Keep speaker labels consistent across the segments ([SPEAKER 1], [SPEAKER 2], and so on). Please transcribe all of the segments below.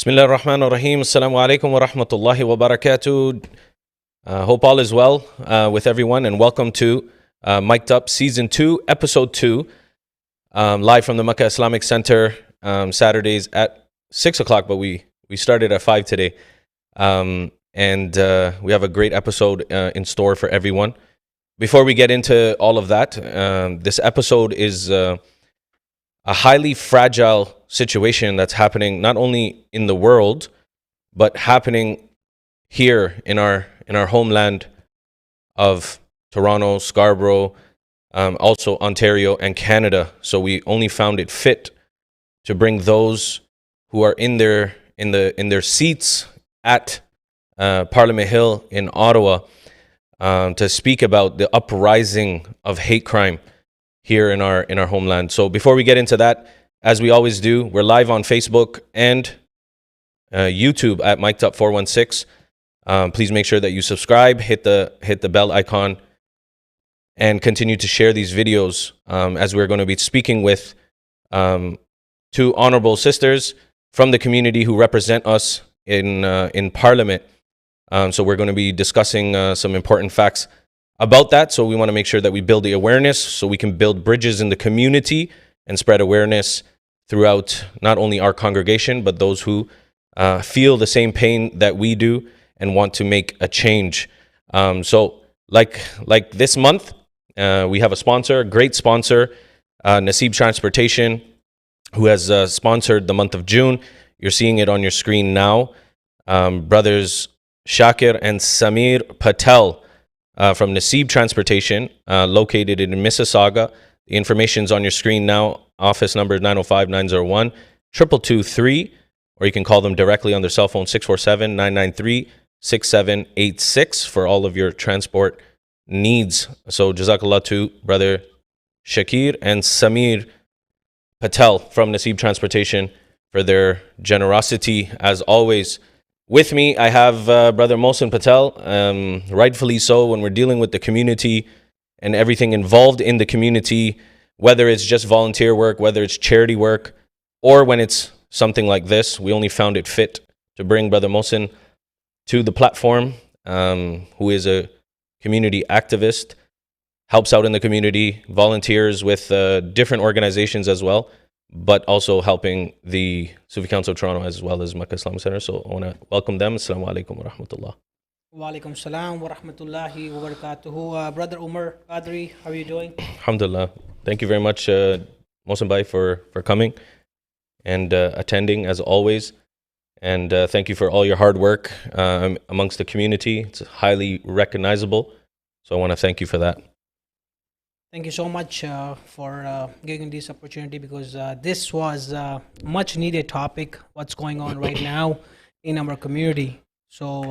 [SPEAKER 1] Bismillah ar-Rahman ar-Rahim. Assalamualaikum wa rahmatullahi wa barakatuh. Hope all is well with everyone, and welcome to Mic'd Up Season 2, Episode 2, live from the Makkah Islamic Center, Saturdays at 6 o'clock, but we started at 5 today. And we have a great episode in store for everyone. Before we get into all of that, this episode is a highly fragile situation that's happening not only in the world, but happening here in our homeland of Toronto, Scarborough, also Ontario and Canada. So we only found it fit to bring those who are in their seats at Parliament Hill in Ottawa to speak about the uprising of hate crime here in our homeland. So before we get into that, as we always do, we're live on Facebook and YouTube at Mic'd Up 416. Please make sure that you subscribe, hit the bell icon, and continue to share these videos as we're going to be speaking with two honorable sisters from the community who represent us in Parliament. So we're going to be discussing some important facts about that. So we want to make sure that we build the awareness so we can build bridges in the community and spread awareness throughout not only our congregation, but those who feel the same pain that we do and want to make a change. So like this month, we have a sponsor, a great sponsor, Naseeb Transportation, who has sponsored the month of June. You're seeing it on your screen now. Brothers Shakir and Samir Patel from Naseeb Transportation, located in Mississauga. The information's on your screen now. Office number is 905-901-2223, or you can call them directly on their cell phone, 647-993-6786, for all of your transport needs. So Jazakallah to Brother Shakir and Samir Patel from Naseeb Transportation for their generosity, as always. With me, I have Brother Mohsin Patel, rightfully so, when we're dealing with the community and everything involved in the community, whether it's just volunteer work, whether it's charity work, or when it's something like this. We only found it fit to bring Brother Mohsin to the platform, who is a community activist, helps out in the community, volunteers with different organizations as well, but also helping the Sufi Council of Toronto as well as Makkah Islamic Center. So I want to welcome them. Assalamualaikum wa rahmatullah.
[SPEAKER 2] Wa alaikum salam wa rahmatullahi wa barakatuhu. Brother Omar, Qadri, how are you doing?
[SPEAKER 1] Alhamdulillah. Thank you very much, Mohsin Bhai, for coming and attending as always. And thank you for all your hard work amongst the community. It's highly recognizable. So I want to thank you for that.
[SPEAKER 2] Thank you so much for giving this opportunity, because this was a much needed topic, what's going on right now in our community. So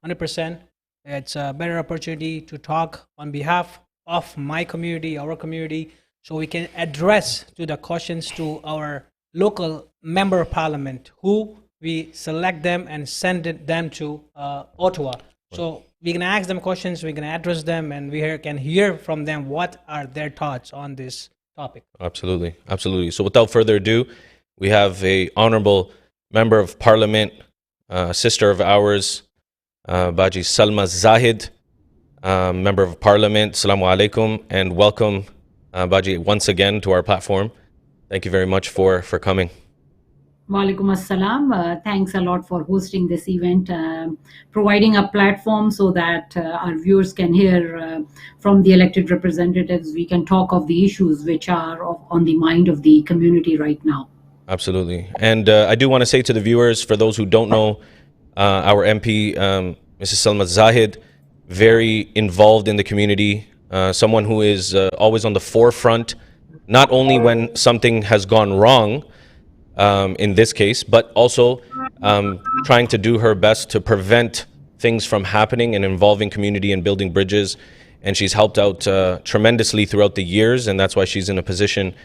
[SPEAKER 2] 100%, it's a better opportunity to talk on behalf of my community, our community, so we can address to the questions to our local member of parliament, who we select them and send them to Ottawa. So we can ask them questions, we can address them, and we can hear from them what are their thoughts on this topic.
[SPEAKER 1] Absolutely, absolutely. So without further ado, we have a honorable member of parliament, sister of ours, Baji Salma Zahid, member of parliament. Assalamualaikum, and welcome, Baji, once again to our platform. Thank you very much for coming.
[SPEAKER 3] Walaikum assalam. Thanks a lot for hosting this event, providing a platform so that our viewers can hear from the elected representatives. We can talk of the issues which are on the mind of the community right now.
[SPEAKER 1] Absolutely. And I do want to say to the viewers, for those who don't know, our MP, Mrs. Salma Zahid, very involved in the community, someone who is always on the forefront, not only when something has gone wrong, in this case, but also trying to do her best to prevent things from happening and involving community and building bridges. And she's helped out tremendously throughout the years, and that's why she's in a position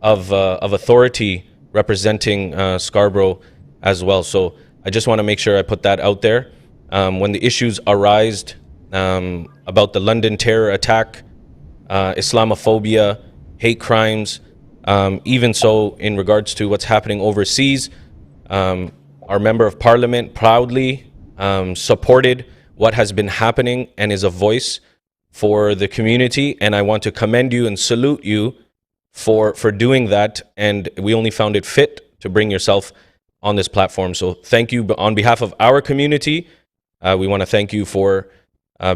[SPEAKER 1] of authority representing Scarborough as well. So I just want to make sure I put that out there. When the issues arise about the London terror attack, Islamophobia, hate crimes, even so in regards to what's happening overseas, our member of parliament proudly supported what has been happening and is a voice for the community. And I want to commend you and salute you for doing that. And we only found it fit to bring yourself on this platform. So thank you on behalf of our community. We want to thank you for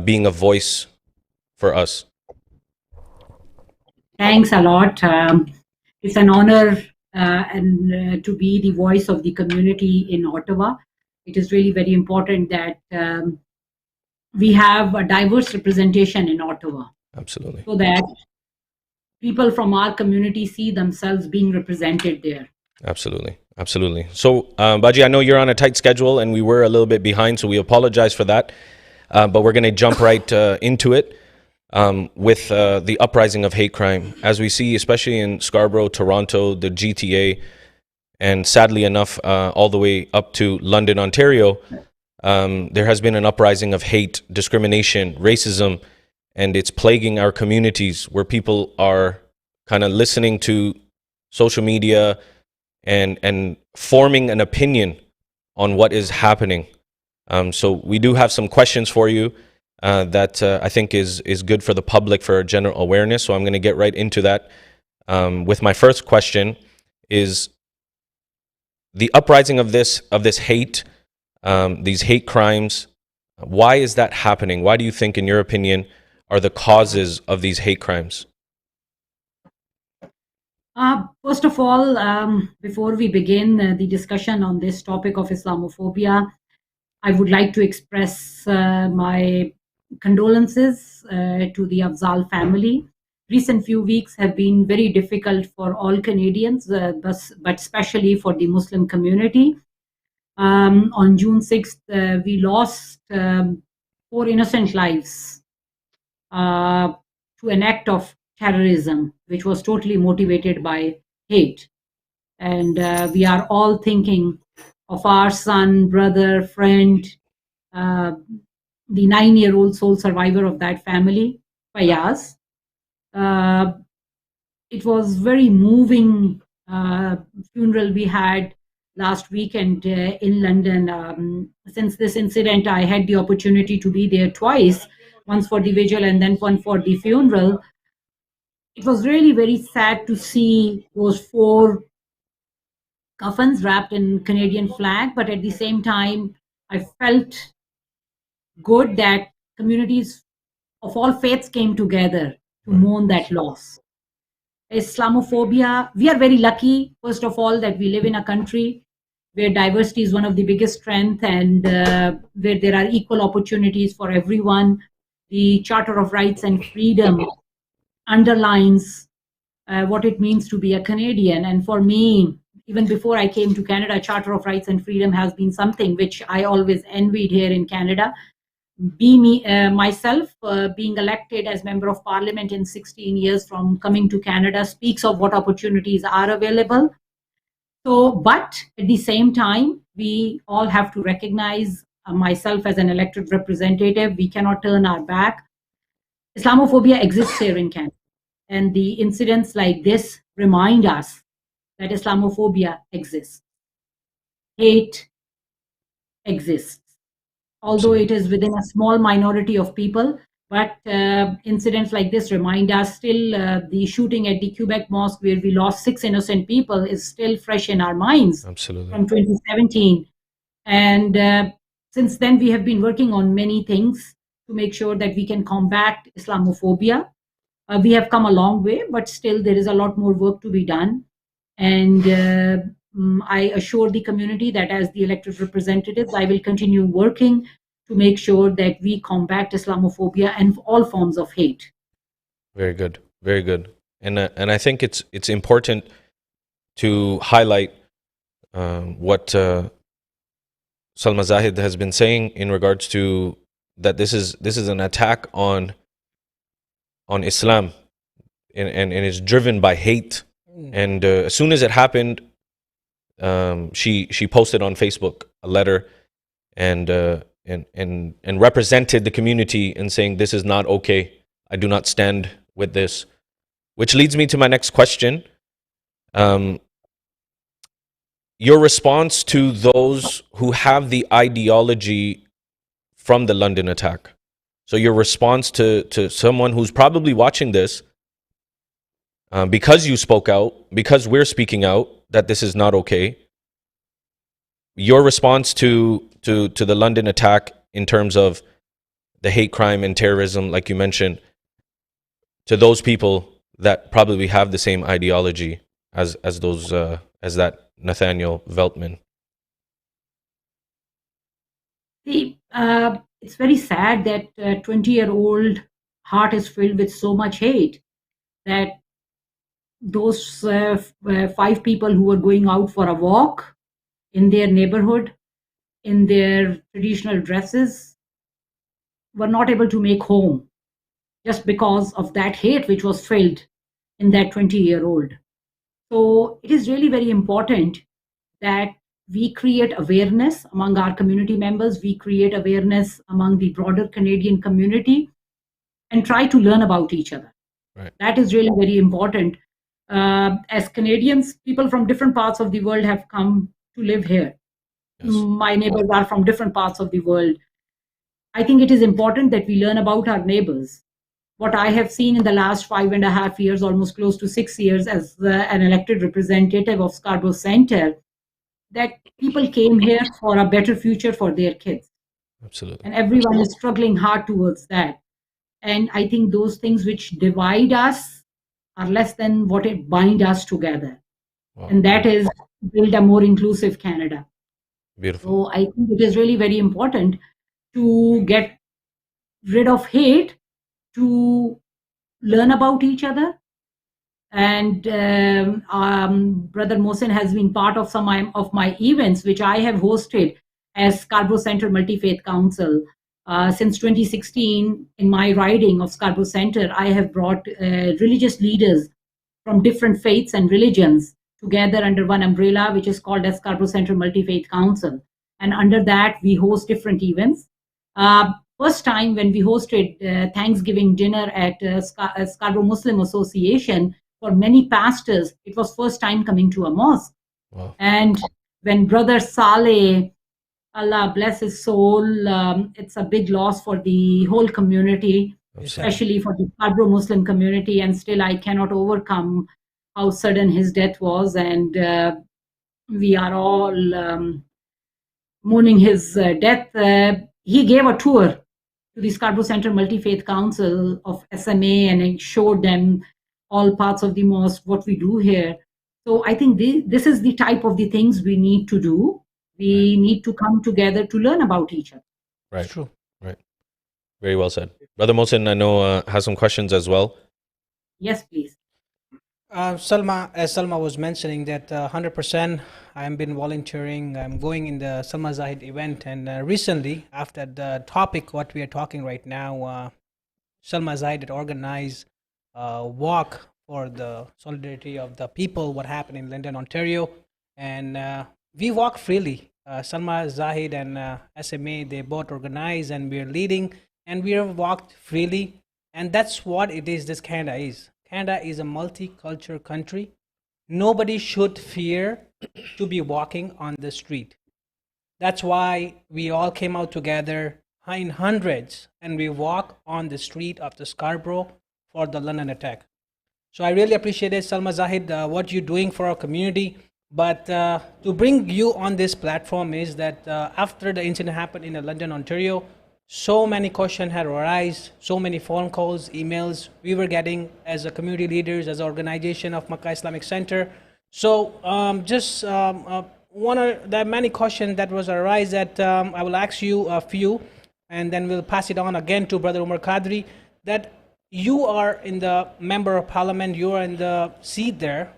[SPEAKER 1] being a voice for us.
[SPEAKER 3] Thanks a lot. It's an honor and to be the voice of the community in Ottawa. It is really very important that we have a diverse representation in Ottawa.
[SPEAKER 1] Absolutely.
[SPEAKER 3] So that people from our community see themselves being represented there.
[SPEAKER 1] Absolutely. Absolutely. So, Baji, I know you're on a tight schedule and we were a little bit behind, so we apologize for that. But we're going to jump right into it with the uprising of hate crime. As we see, especially in Scarborough, Toronto, the GTA, and sadly enough, all the way up to London, Ontario, there has been an uprising of hate, discrimination, racism, and it's plaguing our communities where people are kind of listening to social media and forming an opinion on what is happening. So we do have some questions for you that I think is good for the public for general awareness. So I'm going to get right into that. With my first question is the uprising of this hate, these hate crimes. Why is that happening? Why do you think, in your opinion, are the causes of these hate crimes?
[SPEAKER 3] First of all, before we begin the discussion on this topic of Islamophobia, I would like to express my condolences to the Afzal family. Recent few weeks have been very difficult for all Canadians, but especially for the Muslim community. On June 6th, we lost 4 innocent lives to an act of terrorism, which was totally motivated by hate. And we are all thinking of our son, brother, friend, the 9-year-old sole survivor of that family, Fayaz. It was very moving funeral we had last weekend in London. Since this incident, I had the opportunity to be there twice, once for the vigil and then one for the funeral. It was really very sad to see those 4 coffins wrapped in Canadian flag, but at the same time, I felt good that communities of all faiths came together to mourn that loss. Islamophobia, we are very lucky, first of all, that we live in a country where diversity is one of the biggest strengths and where there are equal opportunities for everyone. The Charter of Rights and Freedom underlines what it means to be a Canadian. And for me, even before I came to Canada, Charter of Rights and Freedom has been something which I always envied here in Canada. Myself being elected as Member of Parliament in 16 years from coming to Canada speaks of what opportunities are available. So, but at the same time, we all have to recognize, myself as an elected representative, we cannot turn our back. Islamophobia exists here in Canada. And the incidents like this remind us that Islamophobia exists. Hate exists. Although it is within a small minority of people, but incidents like this remind us still. The shooting at the Quebec Mosque, where we lost 6 innocent people, is still fresh in our minds.
[SPEAKER 1] Absolutely.
[SPEAKER 3] From 2017. And since then, we have been working on many things to make sure that we can combat Islamophobia. We have come a long way, but still there is a lot more work to be done. And I assure the community that as the elected representatives, I will continue working to make sure that we combat Islamophobia and all forms of hate.
[SPEAKER 1] Very good. Very good. And I think it's important to highlight what Salma Zahid has been saying in regards to that this is an attack on Islam and is driven by hate. And as soon as it happened, she posted on Facebook a letter and represented the community in saying this is not okay. I do not stand with this. Which leads me to my next question. your response to those who have the ideology from the London attack. So your response to someone who's probably watching this, because you spoke out, because we're speaking out that this is not okay. Your response to the London attack in terms of the hate crime and terrorism, like you mentioned, to those people that probably have the same ideology as that Nathaniel Veltman.
[SPEAKER 3] See, it's very sad that a 20-year-old heart is filled with so much hate that those 5 people who were going out for a walk in their neighborhood, in their traditional dresses, were not able to make home just because of that hate which was filled in that 20-year-old. So it is really very important that we create awareness among our community members, we create awareness among the broader Canadian community, and try to learn about each other.
[SPEAKER 1] Right.
[SPEAKER 3] That is really very important. As Canadians, people from different parts of the world have come to live here.
[SPEAKER 1] Yes.
[SPEAKER 3] My neighbors are from different parts of the world. I think it is important that we learn about our neighbors. What I have seen in the last 5.5 years, almost close to 6 years, as an elected representative of Scarborough Centre, that people came here for a better future for their kids.
[SPEAKER 1] Absolutely.
[SPEAKER 3] And everyone is struggling hard towards that. And I think those things which divide us are less than what it bind us together.
[SPEAKER 1] Wow.
[SPEAKER 3] And that is build a more inclusive Canada.
[SPEAKER 1] Beautiful.
[SPEAKER 3] So I think it is really very important to get rid of hate, to learn about each other. And Brother Mohsin has been part of some of my events, which I have hosted as Scarborough Centre Multi-Faith Council. Since 2016, in my riding of Scarborough Centre, I have brought religious leaders from different faiths and religions together under one umbrella, which is called as Scarborough Centre Multi-Faith Council. And under that, we host different events. First time when we hosted Thanksgiving dinner at Scarborough Muslim Association, for many pastors, it was first time coming to a mosque.
[SPEAKER 1] Wow.
[SPEAKER 3] And when Brother Saleh, Allah bless his soul, it's a big loss for the whole community, especially for the Scarborough Muslim community. And still, I cannot overcome how sudden his death was. And we are all mourning his death. He gave a tour to the Scarborough Centre Multi-Faith Council of SMA, and I showed them all parts of the mosque, what we do here. So I think this is the type of the things we need to do. We need to come together to learn about each other.
[SPEAKER 1] Right.
[SPEAKER 2] True.
[SPEAKER 1] Right. Very well said. Brother Mohsin, I know, has some questions as well.
[SPEAKER 3] Yes, please.
[SPEAKER 2] Salma, as Salma was mentioning, that 100% I've been volunteering. I'm going in the Salma Zahid event, and recently, after the topic what we are talking right now, Salma Zahid had organized a walk for the solidarity of the people, what happened in London, Ontario, and we walk freely. Salma Zahid and SMA, they both organize, and we're leading, and we have walked freely, and that's what it is. This Canada is. Canada is a multicultural country. Nobody should fear to be walking on the street. That's why we all came out together in hundreds, and we walk on the street of the Scarborough for the London attack. So I really appreciate it, Salma Zahid, what you're doing for our community. But to bring you on this platform is that after the incident happened in London, Ontario, so many questions had arisen, so many phone calls, emails we were getting as a community leaders, as an organization of Makkah Islamic Center. So one of the many questions that was arise that I will ask you a few, and then we'll pass it on again to Brother Omar Qadri, that you are in the member of parliament, you are in the seat there.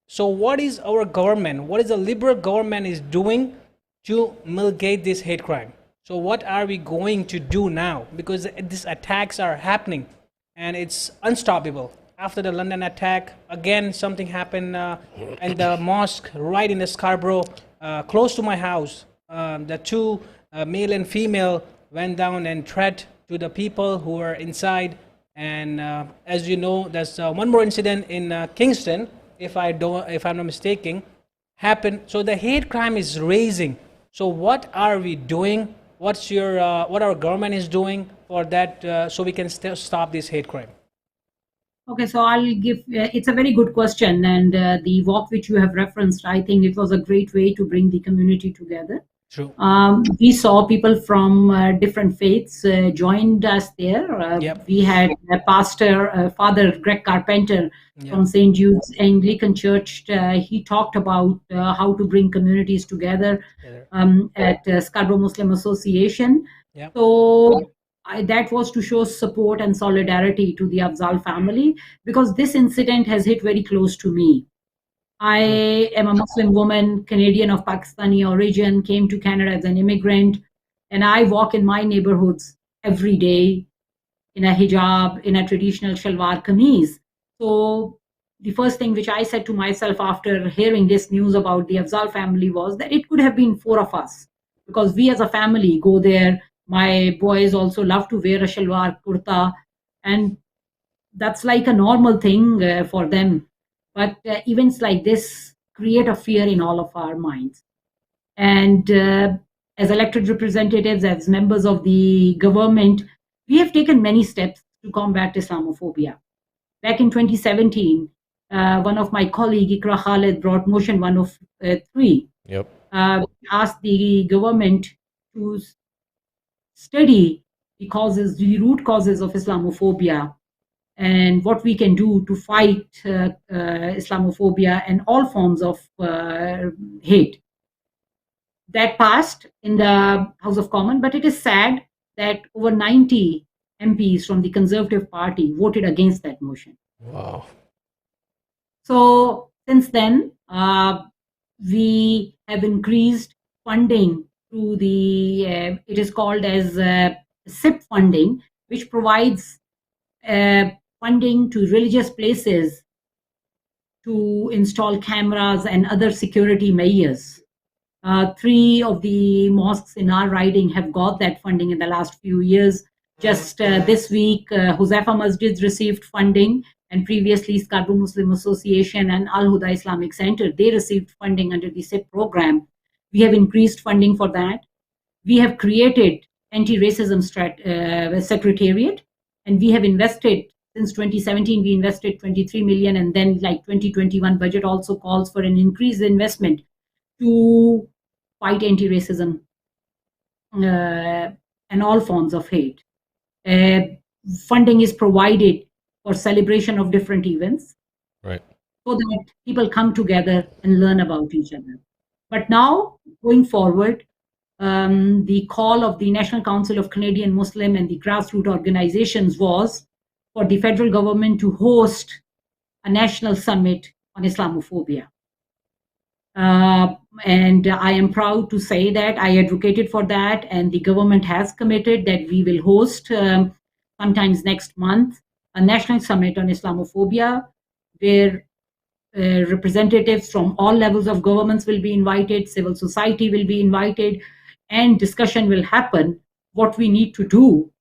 [SPEAKER 2] So what is our government, what is the Liberal government is doing to mitigate this hate crime? So what are we going to do now? Because these attacks are happening and it's unstoppable. After the London attack, again, something happened in the mosque right in the Scarborough, close to my house. The two, male and female, went down and threat to the people who were inside. And as you know, there's one more incident in Kingston, if I'm not mistaken. happen. So the hate crime is raising. So what are we doing? What's your what our government is doing for that, so we can stop this hate crime?
[SPEAKER 3] Okay, so I'll give, it's a very good question. And the walk which you have referenced, I think it was a great way to bring the community together.
[SPEAKER 2] True.
[SPEAKER 3] We saw people from different faiths joined us there.
[SPEAKER 2] Yep.
[SPEAKER 3] We had a pastor, Father Greg Carpenter
[SPEAKER 2] Yep.
[SPEAKER 3] from St. Jude's Anglican Church. He talked about how to bring communities together at Scarborough Muslim Association.
[SPEAKER 2] Yep.
[SPEAKER 3] So that was to show support and solidarity to the Afzal family, because this incident has hit very close to me. I am a Muslim woman, Canadian of Pakistani origin, came to Canada as an immigrant, and I walk in my neighborhoods every day in a hijab, in a traditional shalwar kameez. So the first thing which I said to myself after hearing this news about the Afzal family was that it could have been 4 of us, because we as a family go there. My boys also love to wear a shalwar kurta, and that's like a normal thing for them. But events like this create a fear in all of our minds. And as elected representatives, as members of the government, we have taken many steps to combat Islamophobia. Back in 2017, one of my colleagues, Ikra Khalid, brought motion 103.
[SPEAKER 1] Yep.
[SPEAKER 3] Asked the government to study the root causes of Islamophobia, and what we can do to fight Islamophobia and all forms of hate. That passed in the House of Commons, but it is sad that over 90 MPs from the Conservative Party voted against that motion.
[SPEAKER 1] Wow.
[SPEAKER 3] So since then, we have increased funding to the, it is called as SIP funding, which provides funding to religious places to install cameras and other security measures. 3 of the mosques in our riding have got that funding in the last few years. Just this week, Huzaifa Masjid received funding, and previously Scarborough Muslim Association and Al Huda Islamic Center, they received funding under the SIP program. We have increased funding for that. We have created anti-racism secretariat, and we have invested, since 2017, we invested 23 million, and then like 2021 budget also calls for an increased investment to fight anti-racism and all forms of hate. Funding is provided for celebration of different events,
[SPEAKER 1] right,
[SPEAKER 3] so that people come together and learn about each other. But now, going forward, the call of the National Council of Canadian Muslim and the grassroots organizations was for the federal government to host a national summit on Islamophobia. And I am proud to say that I advocated for that, and the government has committed that we will host sometimes next month a national summit on Islamophobia, where representatives from all levels of governments will be invited, civil society will be invited, and discussion will happen what we need to do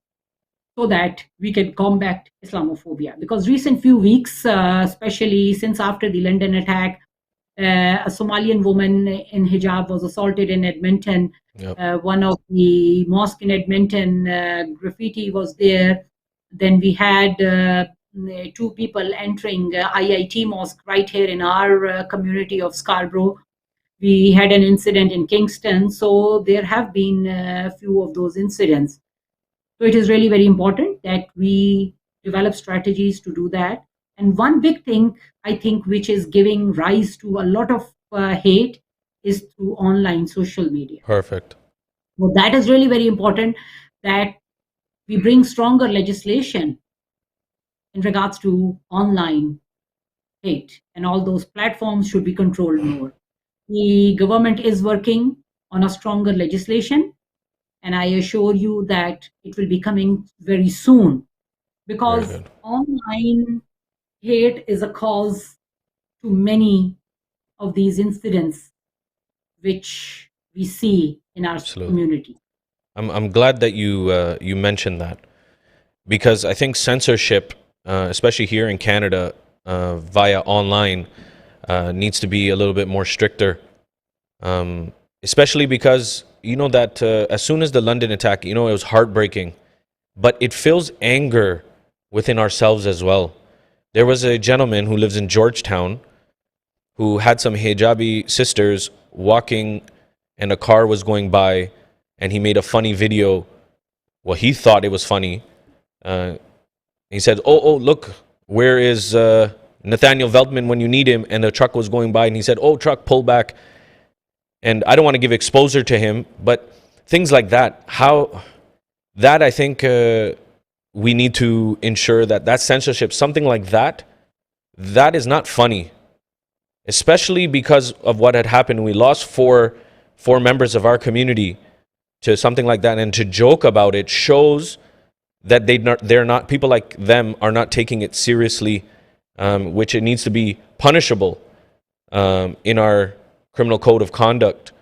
[SPEAKER 3] so that we can combat Islamophobia. Because recent few weeks, especially since after the London attack, a Somalian woman in hijab was assaulted in Edmonton. Yep. One of the mosques in Edmonton, graffiti was there. Then we had 2 people entering IIT mosque right here in our community of Scarborough. We had an incident in Kingston. So there have been a few of those incidents. So it is really very important that we develop strategies to do that. And one big thing, I think, which is giving rise to a lot of hate is through online social media.
[SPEAKER 1] Perfect.
[SPEAKER 3] So that is really very important, that we bring stronger legislation in regards to online hate, and all those platforms should be controlled more. The government is working on a stronger legislation, and I assure you that it will be coming very soon, because online hate is a cause to many of these incidents which we see in our community.
[SPEAKER 1] I'm glad that you mentioned that, because I think censorship, especially here in Canada, via online, needs to be a little bit more stricter, especially because you know that as soon as the London attack, you know, it was heartbreaking, but it fills anger within ourselves as well. There was a gentleman who lives in Georgetown who had some hijabi sisters walking, and a car was going by, and he made a funny video. Well, he thought it was funny. He said, oh, look, where is Nathaniel Veltman when you need him? And the truck was going by, and he said, oh, truck, pull back. And I don't want to give exposure to him, but things like that, I think we need to ensure that censorship, something like that is not funny, especially because of what had happened. We lost four members of our community to something like that, and to joke about it shows that they're not, people like them are not taking it seriously, which it needs to be punishable in our criminal code of conduct.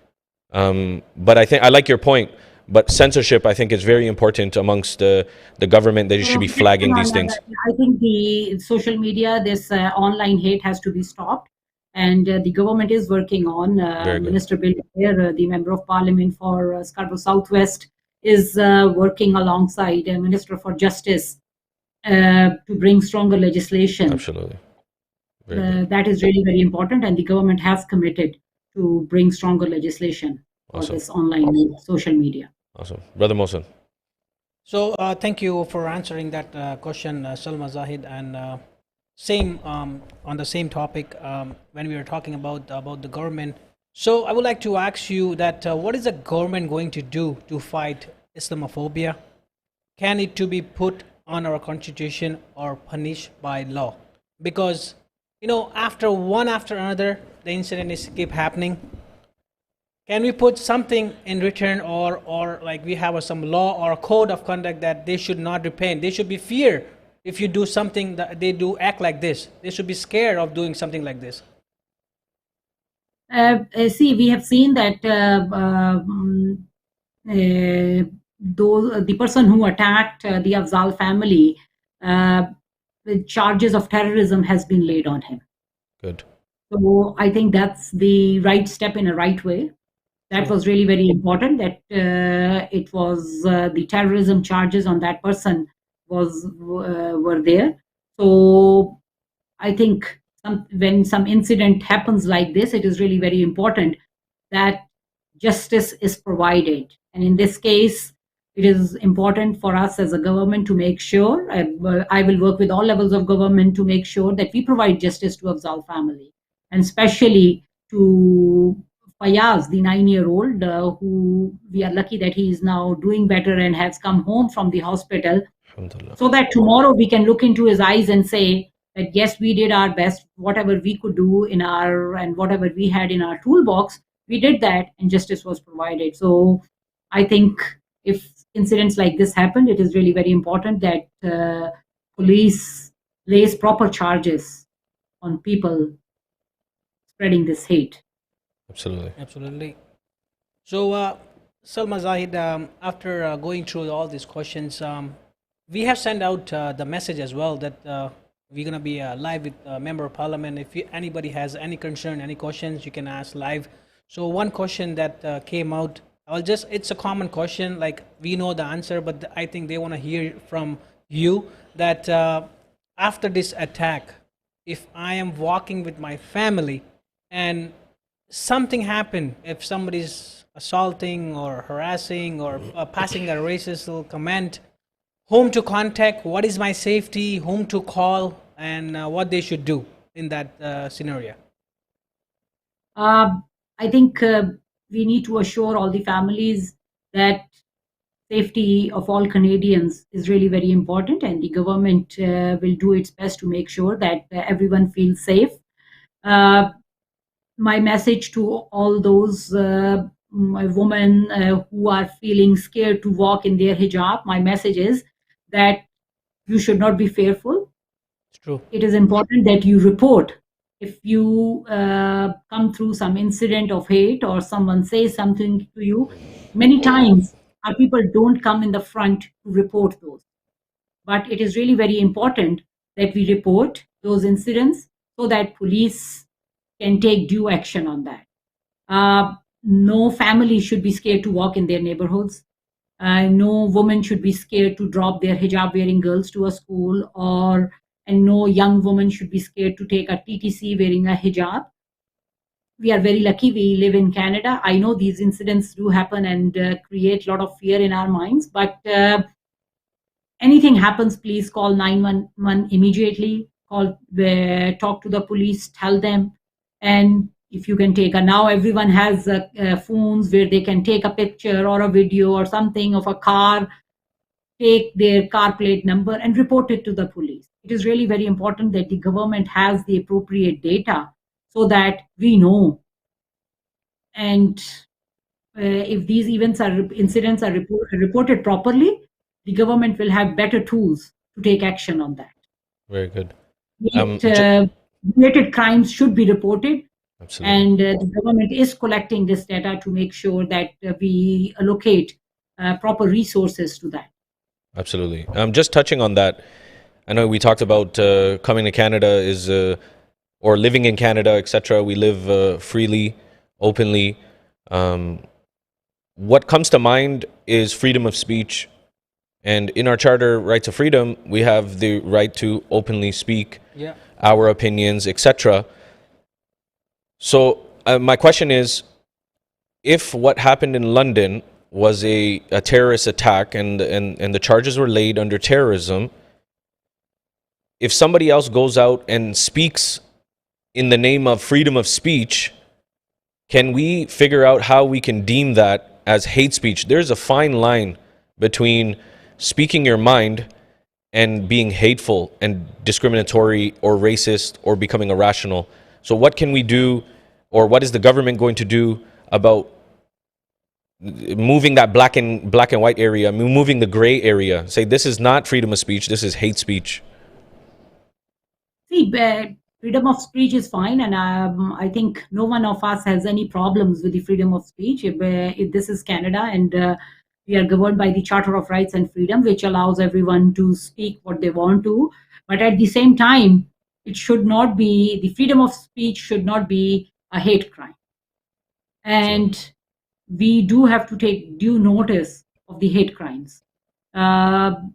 [SPEAKER 1] But I think I like your point. But censorship, I think, is very important amongst the government. That you should be flagging these things.
[SPEAKER 3] I think the social media, this online hate has to be stopped, and the government is working on. Minister Bill Blair, the Member of Parliament for Scarborough Southwest, is working alongside a Minister for Justice to bring stronger legislation.
[SPEAKER 1] Absolutely.
[SPEAKER 3] That is really very important, and the government has committed to bring stronger legislation for this online social media.
[SPEAKER 1] Awesome. Brother Mohsin.
[SPEAKER 2] So thank you for answering that question, Salma, Zahid, and same on the same topic when we were talking about the government. So I would like to ask you that what is the government going to do to fight Islamophobia? Can it to be put on our constitution or punished by law? Because you know, after another, the incidents keep happening. Can we put something in return, or like we have some law or a code of conduct that they should not repent? They should be feared if you do something that they do act like this. They should be scared of doing something like this.
[SPEAKER 3] See, we have seen that the person who attacked the Afzal family, the charges of terrorism has been laid on him.
[SPEAKER 1] Good.
[SPEAKER 3] So I think that's the right step in a right way. That was really very important, that it was the terrorism charges on that person were there. So I think when some incident happens like this, it is really very important that justice is provided. And in this case, it is important for us as a government to make sure, I will work with all levels of government to make sure that we provide justice to Afzal family, and especially to Fayaz, the 9-year-old, who we are lucky that he is now doing better and has come home from the hospital, so that tomorrow we can look into his eyes and say that yes, we did our best, whatever we could do and whatever we had in our toolbox, we did that, and justice was provided. So I think if incidents like this happen, it is really very important that police lays proper charges on people spreading this hate.
[SPEAKER 2] Absolutely. So, Salma, Zahid, after going through all these questions, we have sent out the message as well that we're going to be live with Member of Parliament. If anybody has any concern, any questions, you can ask live. So one question that came out, it's a common question, like we know the answer, but I think they want to hear from you that after this attack, if I am walking with my family and something happened, if somebody's assaulting or harassing or passing a racist comment, whom to contact, what is my safety, whom to call, and what they should do in that scenario?
[SPEAKER 3] I think we need to assure all the families that safety of all Canadians is really very important, and the government will do its best to make sure that everyone feels safe. My message to all those women who are feeling scared to walk in their hijab, my message is that you should not be fearful.
[SPEAKER 2] It's true.
[SPEAKER 3] It is important that you report. If you come through some incident of hate or someone says something to you, many times our people don't come in the front to report those. But it is really very important that we report those incidents so that police can take due action on that. No family should be scared to walk in their neighborhoods. No woman should be scared to drop their hijab wearing girls to a school, and no young woman should be scared to take a TTC wearing a hijab. We are very lucky we live in Canada. I know these incidents do happen and create a lot of fear in our minds, but anything happens, please call 911 immediately. Talk to the police, tell them. And if you can take now everyone has phones where they can take a picture or a video or something of a car, take their car plate number and report it to the police. It is really very important that the government has the appropriate data so that we know. And if these incidents are reported properly, the government will have better tools to take action on that.
[SPEAKER 1] Very good.
[SPEAKER 3] Related crimes should be reported.
[SPEAKER 1] Absolutely.
[SPEAKER 3] And the government is collecting this data to make sure that we allocate proper resources to that.
[SPEAKER 1] Absolutely. Just touching on that, I know we talked about coming to Canada or living in Canada, etc. We live freely, openly. What comes to mind is freedom of speech. And in our Charter Rights of Freedom, we have the right to openly speak our opinions, etc. So my question is, if what happened in London was a terrorist attack and the charges were laid under terrorism, if somebody else goes out and speaks in the name of freedom of speech, can we figure out how we can deem that as hate speech? There's a fine line between speaking your mind and being hateful and discriminatory or racist or becoming irrational. So what can we do, or what is the government going to do about moving that black and white area, moving the gray area? Say this is not freedom of speech, this is hate speech.
[SPEAKER 3] See, freedom of speech is fine, and I think no one of us has any problems with the freedom of speech. If this is Canada, and we are governed by the Charter of Rights and Freedom, which allows everyone to speak what they want to. But at the same time, it should not be, the freedom of speech should not be a hate crime. And we do have to take due notice of the hate crimes. Passing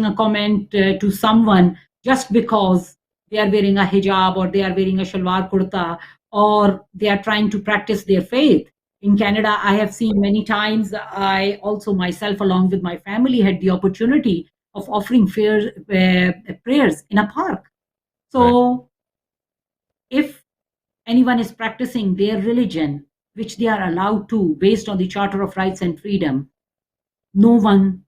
[SPEAKER 3] a comment to someone just because they are wearing a hijab or they are wearing a shalwar kurta or they are trying to practice their faith. In Canada, I have seen many times, I also myself along with my family had the opportunity of offering prayers in a park. So if anyone is practicing their religion, which they are allowed to based on the Charter of Rights and Freedom, no one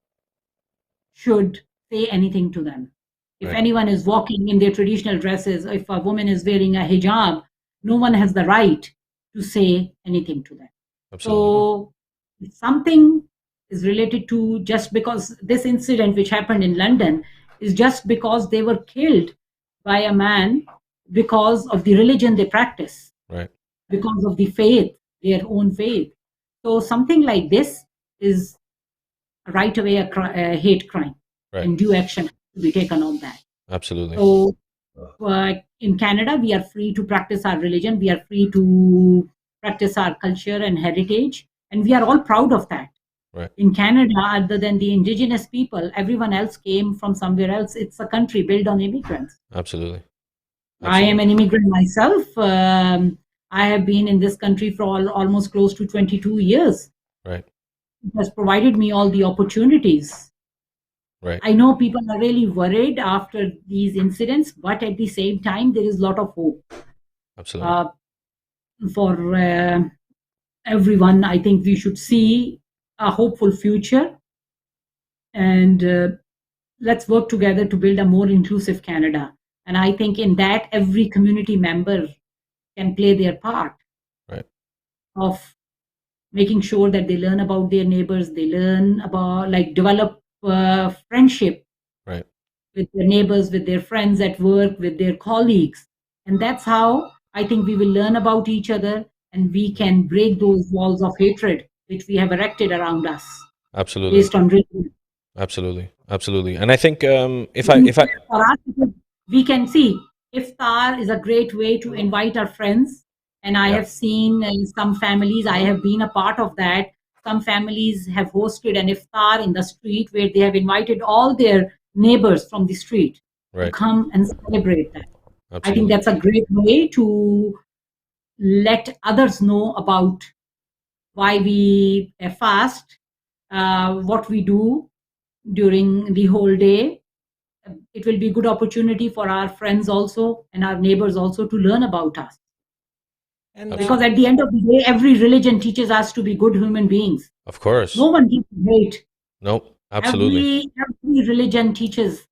[SPEAKER 3] should say anything to them. If anyone is walking in their traditional dresses, if a woman is wearing a hijab, no one has the right to say anything to them.
[SPEAKER 1] Absolutely.
[SPEAKER 3] So if something is related to, just because this incident which happened in London is just because they were killed by a man because of the religion they practice, because of the faith, their own faith. So something like this is right away a hate crime, and due action to be taken on that.
[SPEAKER 1] Absolutely.
[SPEAKER 3] So in Canada, we are free to practice our religion. We are free to practice our culture and heritage. And we are all proud of that. In Canada, other than the indigenous people, everyone else came from somewhere else. It's a country built on immigrants.
[SPEAKER 1] Absolutely.
[SPEAKER 3] I am an immigrant myself. I have been in this country for almost close to 22 years. It has provided me all the opportunities. I know people are really worried after these incidents, but at the same time, there is a lot of hope.
[SPEAKER 1] Absolutely.
[SPEAKER 3] For everyone, I think we should see a hopeful future, and let's work together to build a more inclusive Canada. And I think in that, every community member can play their part of making sure that they learn about their neighbors, they learn about, develop friendship with their neighbors, with their friends at work, with their colleagues. And that's how I think we will learn about each other, and we can break those walls of hatred which we have erected around us.
[SPEAKER 1] Absolutely.
[SPEAKER 3] Based on religion.
[SPEAKER 1] Absolutely. And I think if
[SPEAKER 3] we can see Iftar is a great way to invite our friends. And I have seen some families, I have been a part of that. Some families have hosted an iftar in the street where they have invited all their neighbors from the street to come and celebrate that.
[SPEAKER 1] Absolutely.
[SPEAKER 3] I think that's a great way to let others know about why we fast, what we do during the whole day. It will be a good opportunity for our friends also and our neighbors also to learn about us.
[SPEAKER 2] And
[SPEAKER 3] Because at the end of the day, every religion teaches us to be good human beings.
[SPEAKER 1] Of course.
[SPEAKER 3] No one gives hate.
[SPEAKER 1] Nope. Absolutely.
[SPEAKER 3] Every religion teaches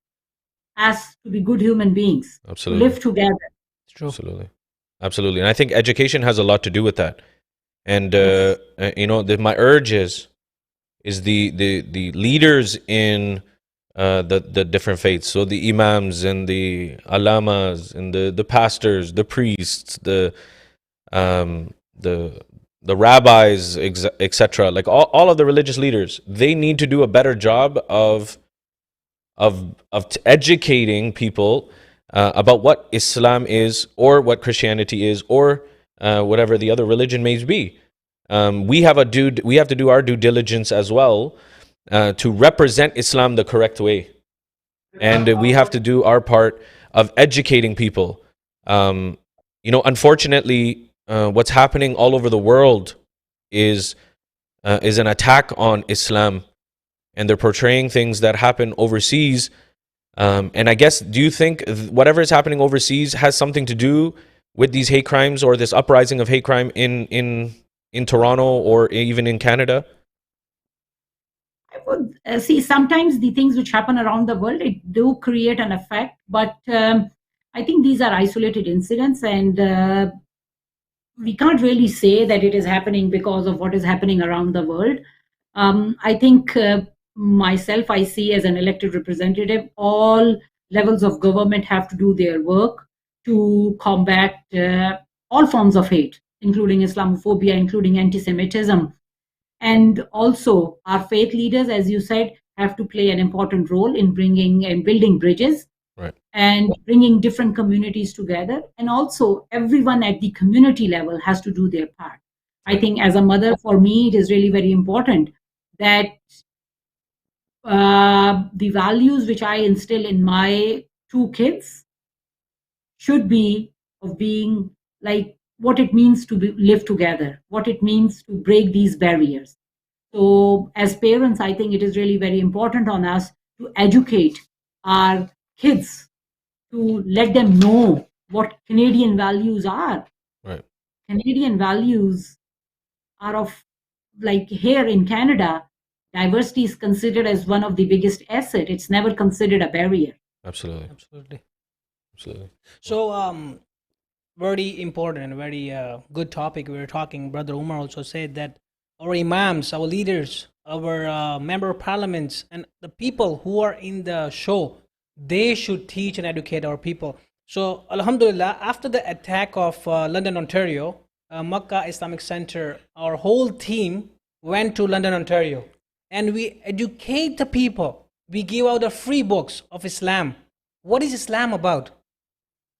[SPEAKER 3] us to be good human beings,
[SPEAKER 1] Absolutely.
[SPEAKER 3] to live together.
[SPEAKER 2] It's true.
[SPEAKER 1] Absolutely. Absolutely. And I think education has a lot to do with that. And, my urge is the leaders in the different faiths. So the imams and the alamas and the pastors, the priests, the rabbis, etc. Like all of the religious leaders, they need to do a better job of educating people about what Islam is, or what Christianity is, or whatever the other religion may be. We have to do our due diligence as well to represent Islam the correct way, and we have to do our part of educating people. Unfortunately, what's happening all over the world is an attack on Islam, and they're portraying things that happen overseas. And I guess, do you think whatever is happening overseas has something to do with these hate crimes, or this uprising of hate crime in Toronto, or even in Canada?
[SPEAKER 3] I would see sometimes the things which happen around the world, it do create an effect, but I think these are isolated incidents, and we can't really say that it is happening because of what is happening around the world. I think myself, I see as an elected representative, all levels of government have to do their work to combat all forms of hate, including Islamophobia, including anti-Semitism. And also our faith leaders, as you said, have to play an important role in bringing and building bridges,
[SPEAKER 1] right,
[SPEAKER 3] and bringing different communities together. And also everyone at the community level has to do their part. I think as a mother, for me, it is really very important that the values which I instill in my two kids should be of being like what it means to live together, what it means to break these barriers. So as parents, I think it is really very important on us to educate our kids, to let them know what Canadian values are.
[SPEAKER 1] right.
[SPEAKER 3] Canadian values are of, like here in Canada, diversity is considered as one of the biggest assets. It's never considered a barrier.
[SPEAKER 1] Absolutely.
[SPEAKER 2] So, very important and very good topic we were talking. Brother Omar also said that our imams, our leaders, our member of parliaments, and the people who are in the show, they should teach and educate our people. So, Alhamdulillah, after the attack of London, Ontario, Makkah Islamic Center, our whole team went to London, Ontario, and we educate the people. We give out the free books of Islam. What is Islam about?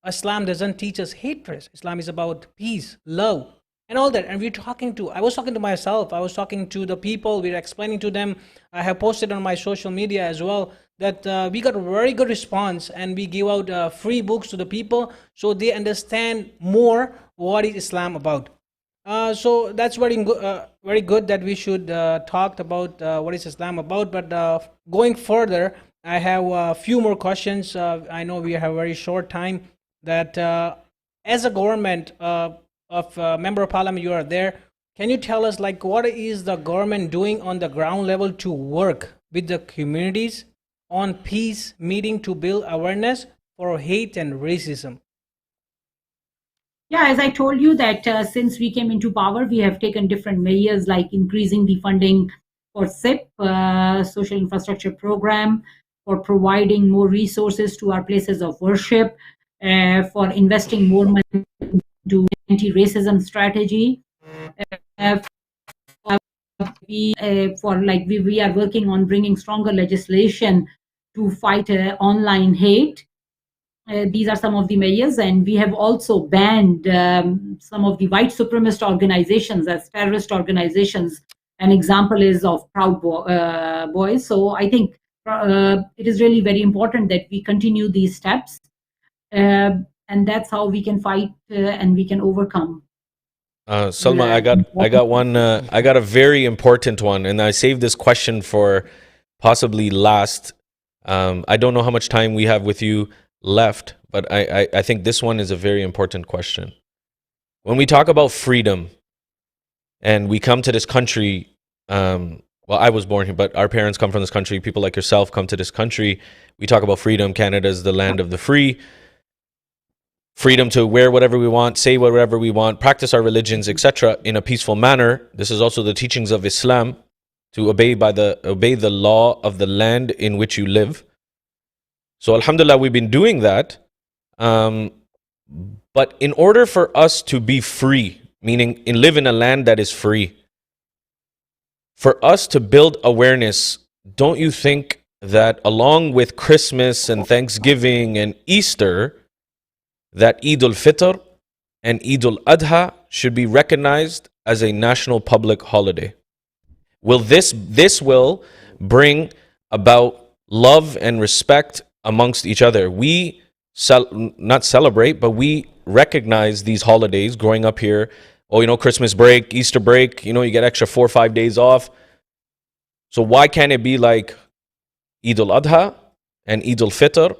[SPEAKER 2] Islam doesn't teach us hatred. Islam is about peace, love, and all that. And I was talking to myself, I was talking to the people, we were explaining to them. I have posted on my social media as well that we got a very good response, and we give out free books to the people so they understand more what is Islam about. So that's very good that we should talk about what is Islam about. But going further, I have a few more questions. I know we have a very short time. That as a government of member of parliament, you are there. Can you tell us, like, what is the government doing on the ground level to work with the communities on peace meeting to build awareness for hate and racism?
[SPEAKER 3] Yeah, as I told you that since we came into power, we have taken different measures like increasing the funding for SIP, Social Infrastructure Program, for providing more resources to our places of worship, for investing more money into anti-racism strategy. We are working on bringing stronger legislation to fight online hate. these are some of the measures, and we have also banned some of the white supremacist organizations as terrorist organizations. An example is of Boys. So I think it is really very important that we continue these steps, and that's how we can fight and we can overcome.
[SPEAKER 1] Salma, I got one. I got a very important one, and I saved this question for possibly last. I don't know how much time we have with you left, but I think this one is a very important question. When we talk about freedom, and we come to this country, well, I was born here, but our parents come from this country. People like yourself come to this country. We talk about freedom. Canada is the land of the free. Freedom to wear whatever we want, say whatever we want, practice our religions, etc., in a peaceful manner. This is also the teachings of Islam, to obey the law of the land in which you live. So alhamdulillah, we've been doing that. But in order for us to be free, meaning live in a land that is free, for us to build awareness, don't you think that along with Christmas and Thanksgiving and Easter, that Eid al-Fitr and Eid al-Adha should be recognized as a national public holiday? Will this will bring about love and respect amongst each other? We not celebrate, but we recognize these holidays growing up here. Oh, Christmas break, Easter break, you get extra 4 or 5 days off. So why can't it be like Eid al-Adha and Eid al-Fitr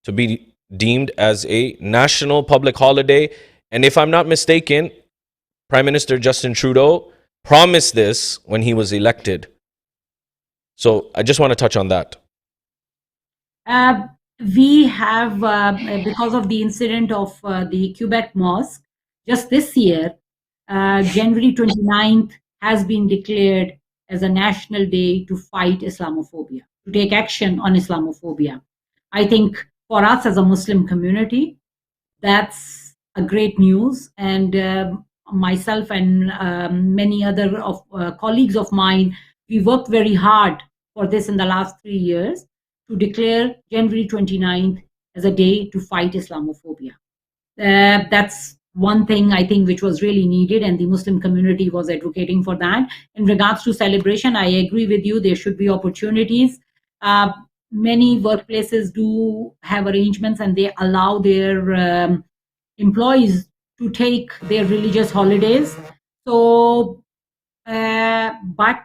[SPEAKER 1] to be deemed as a national public holiday? And if I'm not mistaken, Prime Minister Justin Trudeau promised this when he was elected. So I just want to touch on that.
[SPEAKER 3] We have, because of the incident of the Quebec mosque, just this year, January 29th has been declared as a national day to fight Islamophobia, to take action on Islamophobia. I think for us as a Muslim community, that's a great news. And myself and many other colleagues of mine, we worked very hard for this in the last 3 years to declare January 29th as a day to fight Islamophobia. That's one thing I think which was really needed, and the Muslim community was advocating for that. In regards to celebration, I agree with you. There should be opportunities. Many workplaces do have arrangements and they allow their employees to take their religious holidays. So, but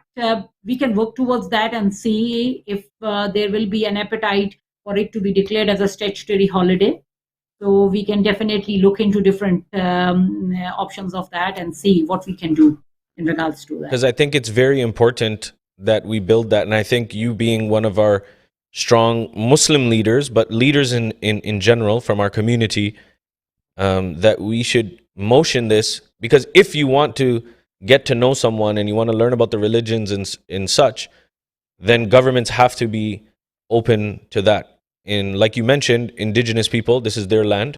[SPEAKER 3] we can work towards that and see if there will be an appetite for it to be declared as a statutory holiday. So we can definitely look into different options of that and see what we can do in regards to that.
[SPEAKER 1] Because I think it's very important that we build that. And I think you being one of our strong Muslim leaders, but leaders in general from our community, that we should motion this. Because if you want to get to know someone and you want to learn about the religions and such, then governments have to be open to that. Like you mentioned, indigenous people, this is their land.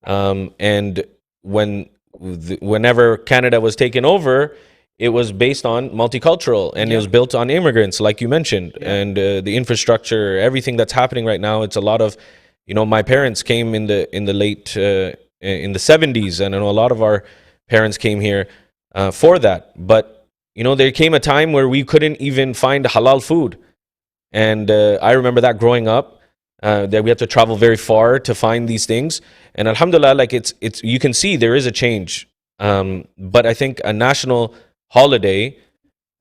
[SPEAKER 1] And whenever Canada was taken over, it was based on multicultural, and it was built on immigrants, like you mentioned, and the infrastructure, everything that's happening right now. It's a lot of, my parents came in the late in the 70s, and I know a lot of our parents came here for that. But there came a time where we couldn't even find halal food, and I remember that growing up. That we have to travel very far to find these things, and alhamdulillah, like it's you can see there is a change. But I think a national holiday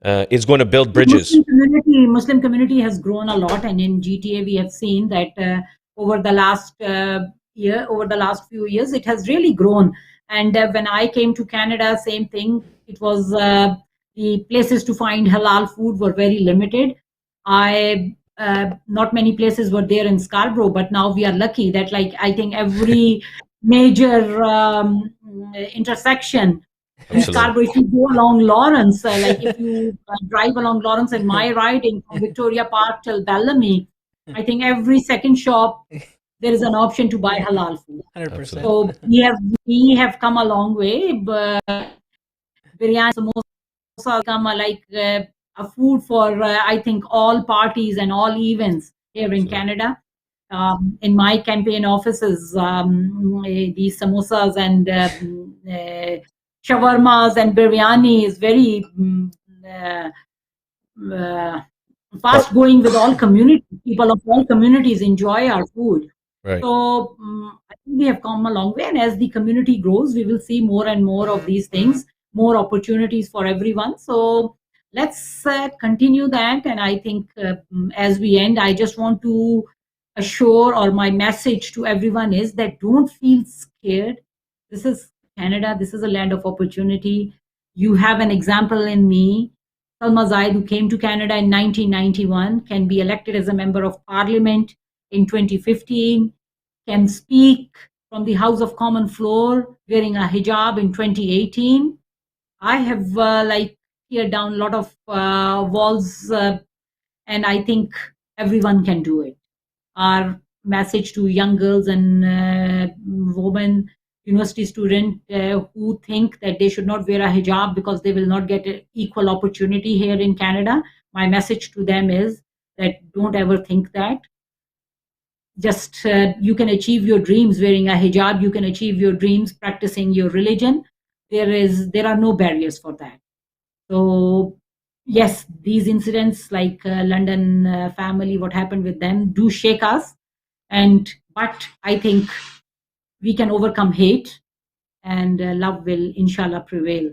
[SPEAKER 1] is going to build bridges.
[SPEAKER 3] Muslim community has grown a lot, and in GTA we have seen that over the last few years, it has really grown. And when I came to Canada, same thing. It was the places to find halal food were very limited. Not many places were there in Scarborough, but now we are lucky that, like, I think every major intersection in Scarborough, if you go along Lawrence, like if you drive along Lawrence and my riding from Victoria Park till Bellamy, I think every second shop there is an option to buy halal food.
[SPEAKER 2] 100%.
[SPEAKER 3] So we have come a long way. But biryani, samosa, come like a food for I think all parties and all events here in Canada. In my campaign offices, these samosas and shawarmas and biryani is very fast going with all communities. People of all communities enjoy our food.
[SPEAKER 1] Right.
[SPEAKER 3] So I think we have come a long way. And as the community grows, we will see more and more of these things, more opportunities for everyone. So let's continue that. And I think as we end, I just want to assure, or my message to everyone is that don't feel scared. This is Canada. This is a land of opportunity. You have an example in me. Salma Zahid, who came to Canada in 1991, can be elected as a member of parliament in 2015, can speak from the House of Common floor wearing a hijab in 2018. I have teared down a lot of walls, and I think everyone can do it. Our message to young girls and women, university students who think that they should not wear a hijab because they will not get equal opportunity here in Canada. My message to them is that don't ever think that. Just you can achieve your dreams wearing a hijab. You can achieve your dreams practicing your religion. There are no barriers for that. So yes, these incidents like London family, what happened with them, do shake us. But I think we can overcome hate, and love will inshallah prevail.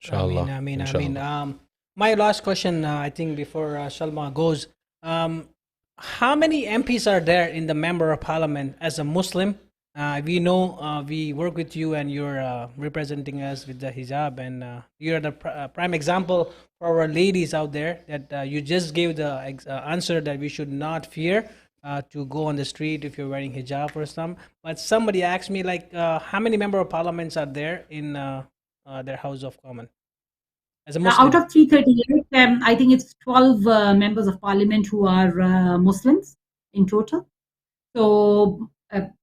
[SPEAKER 1] Inshallah.
[SPEAKER 2] I mean,
[SPEAKER 1] Inshallah.
[SPEAKER 2] my last question, I think, before Salma goes, how many MPs are there in the Member of Parliament as a Muslim? We know we work with you, and you're representing us with the hijab, and you're the prime example for our ladies out there that you just gave the answer that we should not fear to go on the street if you're wearing hijab or some. But somebody asked me, like, how many Member of Parliaments are there in their House of Commons as a Muslim?
[SPEAKER 3] Out of 338, I think it's 12 members of parliament who are Muslims in total. So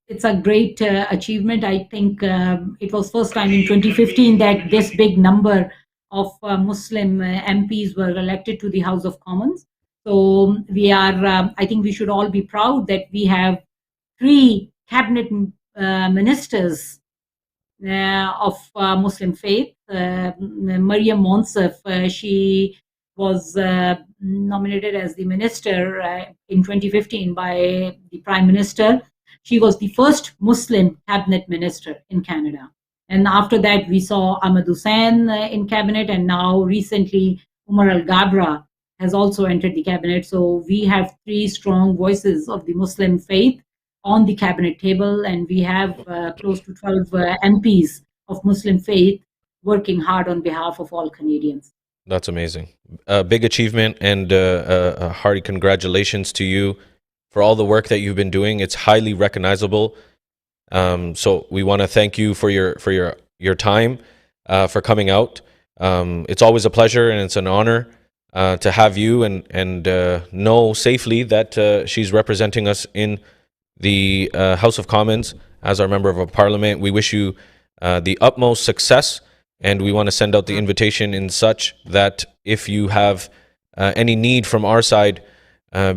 [SPEAKER 3] it's a great achievement. I think it was first time in 2015 that this big number of Muslim MPs were elected to the House of Commons. So we are, I think we should all be proud that we have 3 cabinet ministers of Muslim faith. Maryam Monsef, she was nominated as the minister in 2015 by the Prime Minister. She was the first Muslim cabinet minister in Canada. And after that, we saw Ahmed Hussain in cabinet, and now recently Omar Al-Gabra has also entered the cabinet. So we have 3 strong voices of the Muslim faith on the cabinet table, and we have close to 12 MPs of Muslim faith working hard on behalf of all Canadians.
[SPEAKER 1] That's amazing. Big achievement, and a hearty congratulations to you for all the work that you've been doing. It's highly recognizable. So we want to thank you for your time, for coming out. It's always a pleasure, and it's an honor to have you, and know safely that she's representing us in the House of Commons as our member of our parliament. We wish you the utmost success, and we want to send out the invitation in such that if you have any need from our side,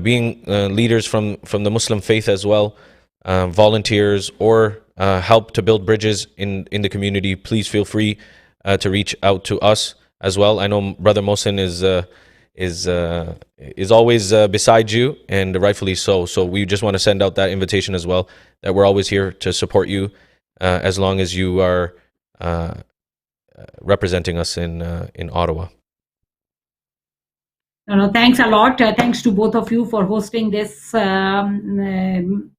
[SPEAKER 1] being leaders from the Muslim faith as well, volunteers, or help to build bridges in the community, please feel free to reach out to us as well. I know Brother Mohsin is always beside you, and rightfully so. So we just want to send out that invitation as well, that we're always here to support you as long as you are representing us in Ottawa.
[SPEAKER 3] No, thanks a lot. Thanks to both of you for hosting this event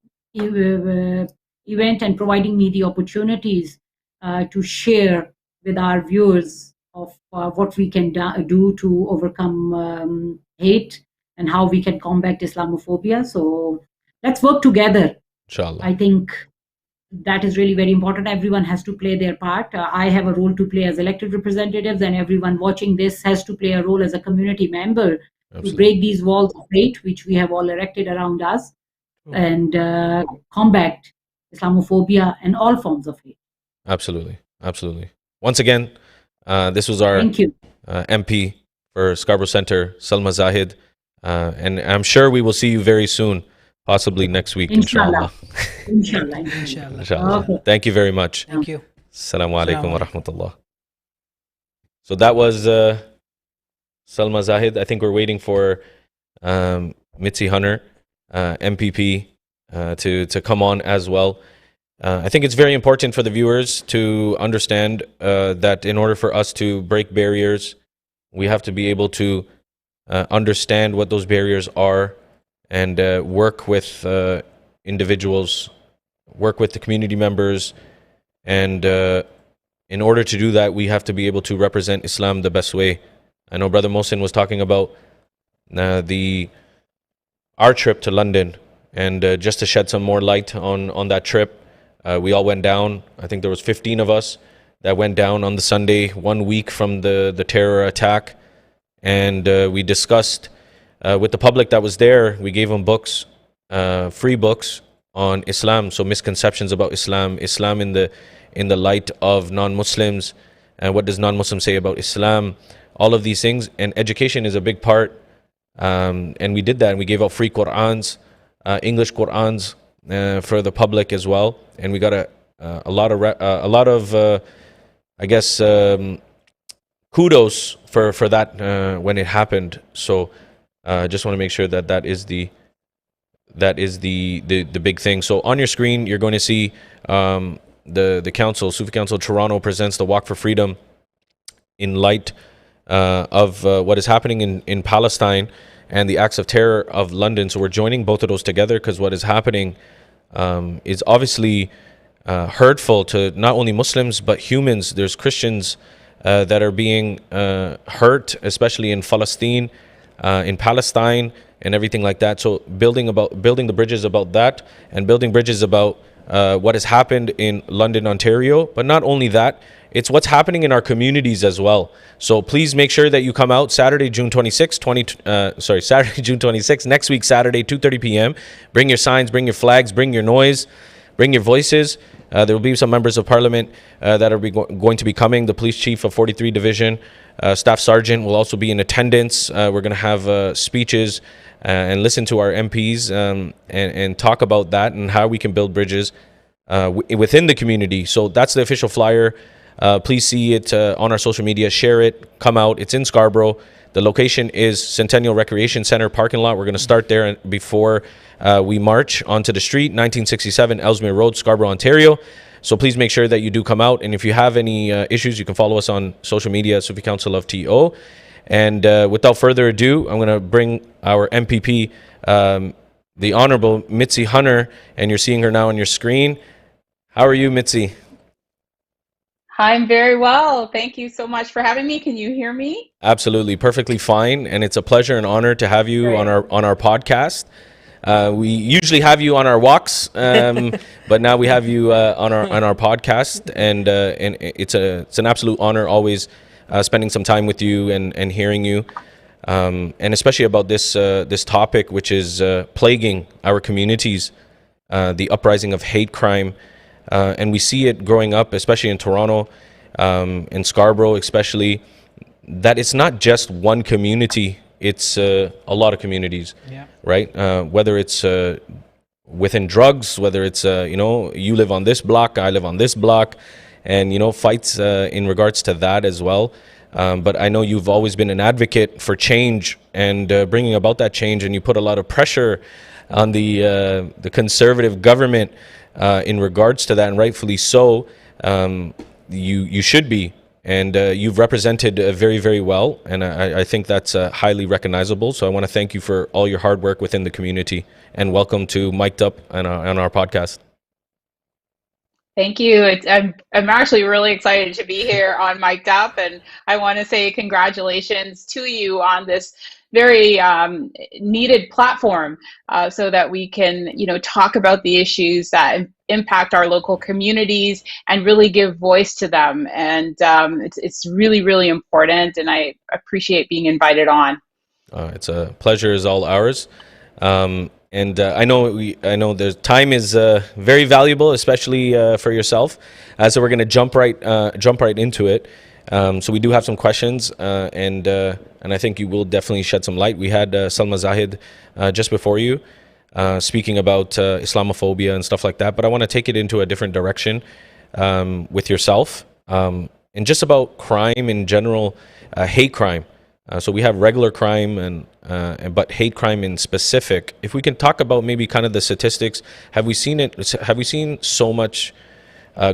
[SPEAKER 3] and providing me the opportunities to share with our viewers of what we can do to overcome hate and how we can combat Islamophobia. So let's work together.
[SPEAKER 1] Inshallah.
[SPEAKER 3] I think that is really very important. Everyone has to play their part. I have a role to play as elected representatives, and everyone watching this has to play a role as a community member. Absolutely. To break these walls of hate which we have all erected around us, and combat Islamophobia and all forms of hate.
[SPEAKER 1] Absolutely. Once again, this was our MP for Scarborough Centre, Salma Zahid, and I'm sure we will see you very soon Possibly next week,
[SPEAKER 3] Inshallah.
[SPEAKER 1] inshallah.
[SPEAKER 3] Inshallah.
[SPEAKER 1] Inshallah.
[SPEAKER 3] Okay.
[SPEAKER 1] Thank you very much.
[SPEAKER 2] Thank you.
[SPEAKER 1] Assalamualaikum wa rahmatullah. So that was Salma, Zahid. I think we're waiting for Mitzie Hunter, MPP, to come on as well. I think it's very important for the viewers to understand that in order for us to break barriers, we have to be able to understand what those barriers are and work with individuals, work with the community members. And in order to do that, we have to be able to represent Islam the best way. I know Brother Mohsin was talking about our trip to London, and just to shed some more light on that trip, we all went down. I think there was 15 of us that went down on the Sunday, 1 week from the terror attack. And we discussed with the public that was there. We gave them books, free books on Islam, so misconceptions about Islam, Islam in the light of non-Muslims, and what does non-Muslim say about Islam, all of these things. And education is a big part. And we did that, and we gave out free Qur'ans, English Qur'ans for the public as well. And we got a lot of I guess kudos for that when it happened. So just want to make sure that is the big thing. So on your screen, you're going to see the council, Sufi Council Toronto presents the Walk for Freedom in light of what is happening in Palestine and the acts of terror of London. So we're joining both of those together because what is happening is obviously hurtful to not only Muslims but humans. There's Christians that are being hurt, especially in Palestine, and everything like that. So building the bridges about that, and building bridges about what has happened in London, Ontario. But not only that, it's what's happening in our communities as well. So please make sure that you come out Saturday, June 26th, Saturday, June 26th, next week, Saturday, 2:30 p.m. Bring your signs, bring your flags, bring your noise, bring your voices. There will be some members of parliament that are going to be coming. The police chief of 43 Division, Staff Sergeant will also be in attendance. We're going to have speeches and listen to our MPs and talk about that and how we can build bridges within the community. So that's the official flyer. Please see it on our social media, share it, come out. It's in Scarborough. The location is Centennial Recreation Center parking lot. We're going to start there before we march onto the street, 1967 Ellesmere Road, Scarborough, Ontario. So please make sure that you do come out. And if you have any issues, you can follow us on social media, Sufi Council of TO. And without further ado, I'm going to bring our MPP, the Honorable Mitzie Hunter, and you're seeing her now on your screen. How are you, Mitzie?
[SPEAKER 4] I'm very well. Thank you so much for having me. Can you hear me?
[SPEAKER 1] Absolutely, perfectly fine. And it's a pleasure and honor to have you on our podcast. We usually have you on our walks, but now we have you on our podcast, and it's an absolute honor always spending some time with you and hearing you, and especially about this topic, which is plaguing our communities, the uprising of hate crime. And we see it growing up, especially in Toronto, in Scarborough especially, that it's not just one community, it's a lot of communities, right? Whether it's within drugs, whether it's, you live on this block, I live on this block, and, fights in regards to that as well. But I know you've always been an advocate for change and bringing about that change, and you put a lot of pressure on the conservative government in regards to that, and rightfully so. You should be, and you've represented very, very well, and I think that's highly recognizable. So I want to thank you for all your hard work within the community, and welcome to Mic'd Up on our podcast.
[SPEAKER 4] Thank you. I'm actually really excited to be here on Mic'd Up, and I want to say congratulations to you on this very needed platform, so that we can, talk about the issues that impact our local communities and really give voice to them. And it's really, really important, and I appreciate being invited on.
[SPEAKER 1] It's a pleasure is all ours. And I know the time is very valuable, especially for yourself. So we're going to jump right into it. So we do have some questions, and I think you will definitely shed some light. We had Salma, Zahid just before you. speaking about Islamophobia and stuff like that. But I want to take it into a different direction with yourself, and just about crime in general, hate crime. So we have regular crime but hate crime in specific. If we can talk about maybe kind of the statistics, have we seen so much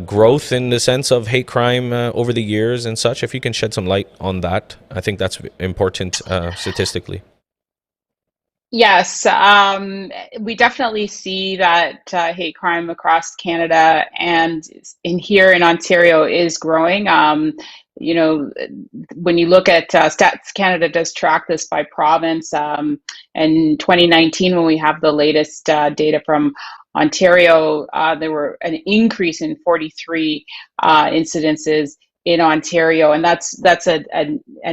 [SPEAKER 1] growth in the sense of hate crime over the years and such? If you can shed some light on that, I think that's important statistically.
[SPEAKER 4] Yes, we definitely see that hate crime across Canada and in here in Ontario is growing. You know, when you look at Stats Canada does track this by province. And 2019, when we have the latest data from Ontario, there were an increase in 43 incidences in Ontario, and that's a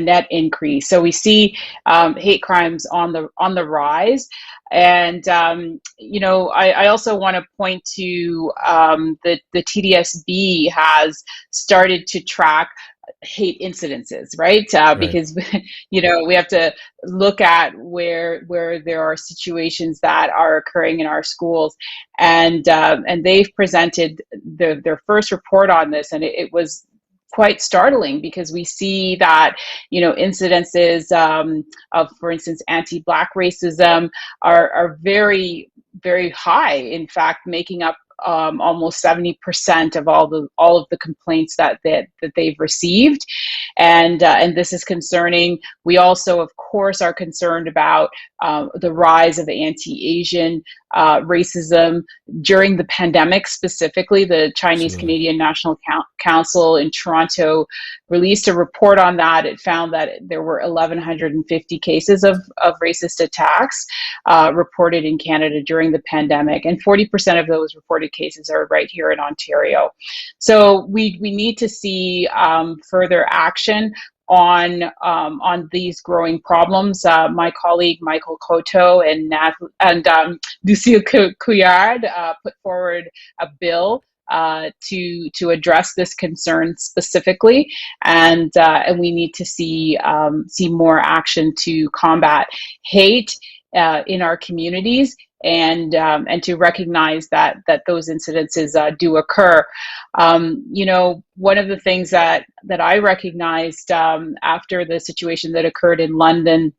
[SPEAKER 4] net increase. So we see hate crimes on the rise, and you know, I also want to point to the TDSB has started to track hate incidences, right? Because you know, we have to look at where there are situations that are occurring in our schools, and they've presented their first report on this, and it was quite startling because we see that, you know, incidences of, for instance, anti-Black racism are very, very high. In fact, making up almost 70% of all of the complaints that they've received, and this is concerning. We also, of course, are concerned about the rise of anti-Asian racism during the pandemic. Specifically, the Chinese Canadian National Council in Toronto released a report on that. It found that there were 1,150 cases of racist attacks reported in Canada during the pandemic, and 40% of those reported cases are right here in Ontario. So we need to see further action on these growing problems. My colleague Michael Cotto and Lucille Couillard put forward a bill to address this concern specifically, and we need to see more action to combat hate in our communities, and to recognize that those incidences do occur. You know, one of the things that I recognized after the situation that occurred in London,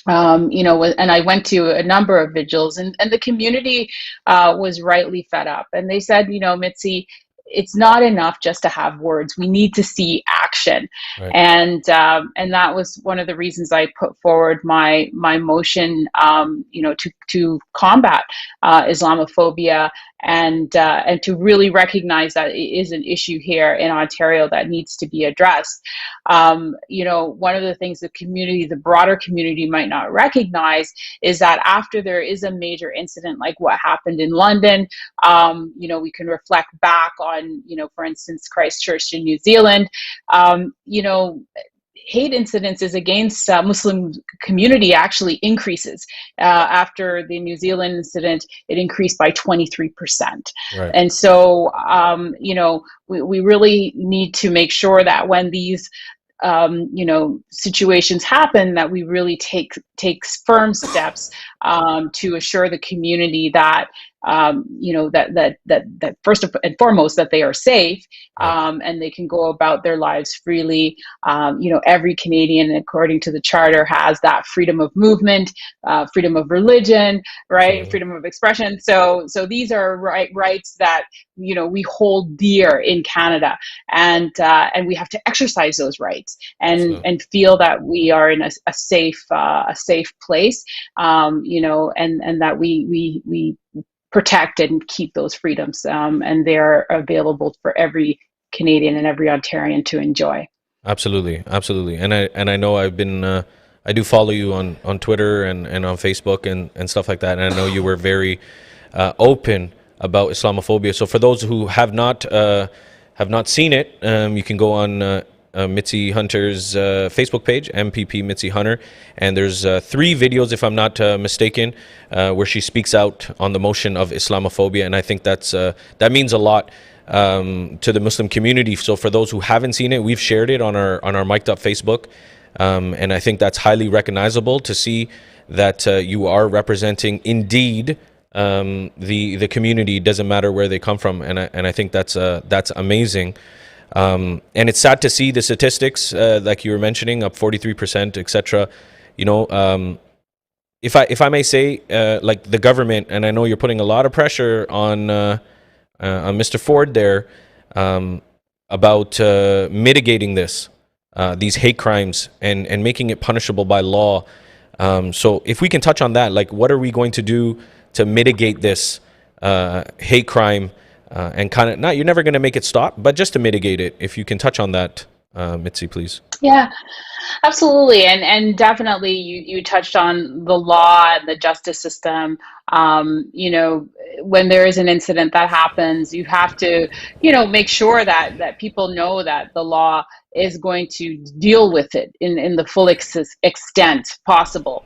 [SPEAKER 4] you know, and I went to a number of vigils, and the community was rightly fed up, and they said, you know, Mitzie, it's not enough just to have words. We need to see action. Right. And that was one of the reasons I put forward my motion, you know, to combat Islamophobia, and to really recognize that it is an issue here in Ontario that needs to be addressed. You know, one of the things the broader community might not recognize is that after there is a major incident like what happened in London, you know, we can reflect back on, you know, for instance, Christchurch in New Zealand. You know, hate incidences against Muslim community actually increases. After the New Zealand incident, it increased by 23%. Right. And so, you know, we really need to make sure that when these you know, situations happen, that we really take firm steps to assure the community that you know, that first and foremost that they are safe, and they can go about their lives freely. You know, every Canadian, according to the Charter, has that freedom of movement, freedom of religion, right, sure, freedom of expression. So these are rights that, you know, we hold dear in Canada, and we have to exercise those rights and feel that we are in a safe place, you know, and that we protect and keep those freedoms, and they're available for every Canadian and every Ontarian to enjoy. Absolutely.
[SPEAKER 1] And I know I've been I do follow you on Twitter and on Facebook and stuff like that, and I know you were very open about Islamophobia. So for those who have not seen it, you can go on Mitzie Hunter's Facebook page, MPP Mitzie Hunter, and there's 3 videos, if I'm not mistaken, where she speaks out on the motion of Islamophobia, and I think that means a lot to the Muslim community. So for those who haven't seen it, we've shared it on our Mic'd Up Facebook And I think that's highly recognizable to see that you are representing indeed the community. Doesn't matter where they come from, and I think that's amazing. And it's sad to see the statistics, like you were mentioning, up 43%, etc. You know, if I may say, like the government, and I know you're putting a lot of pressure on Mr. Ford there, about mitigating these hate crimes and making it punishable by law. So if we can touch on that, like what are we going to do to mitigate this hate crime, and kind of, you're never going to make it stop, but just to mitigate it, if you can touch on that, Mitzie, please.
[SPEAKER 4] Yeah, absolutely. And definitely you touched on the law and the justice system. You know, when there is an incident that happens, you have to, you know, make sure that people know that the law is going to deal with it in the full extent possible.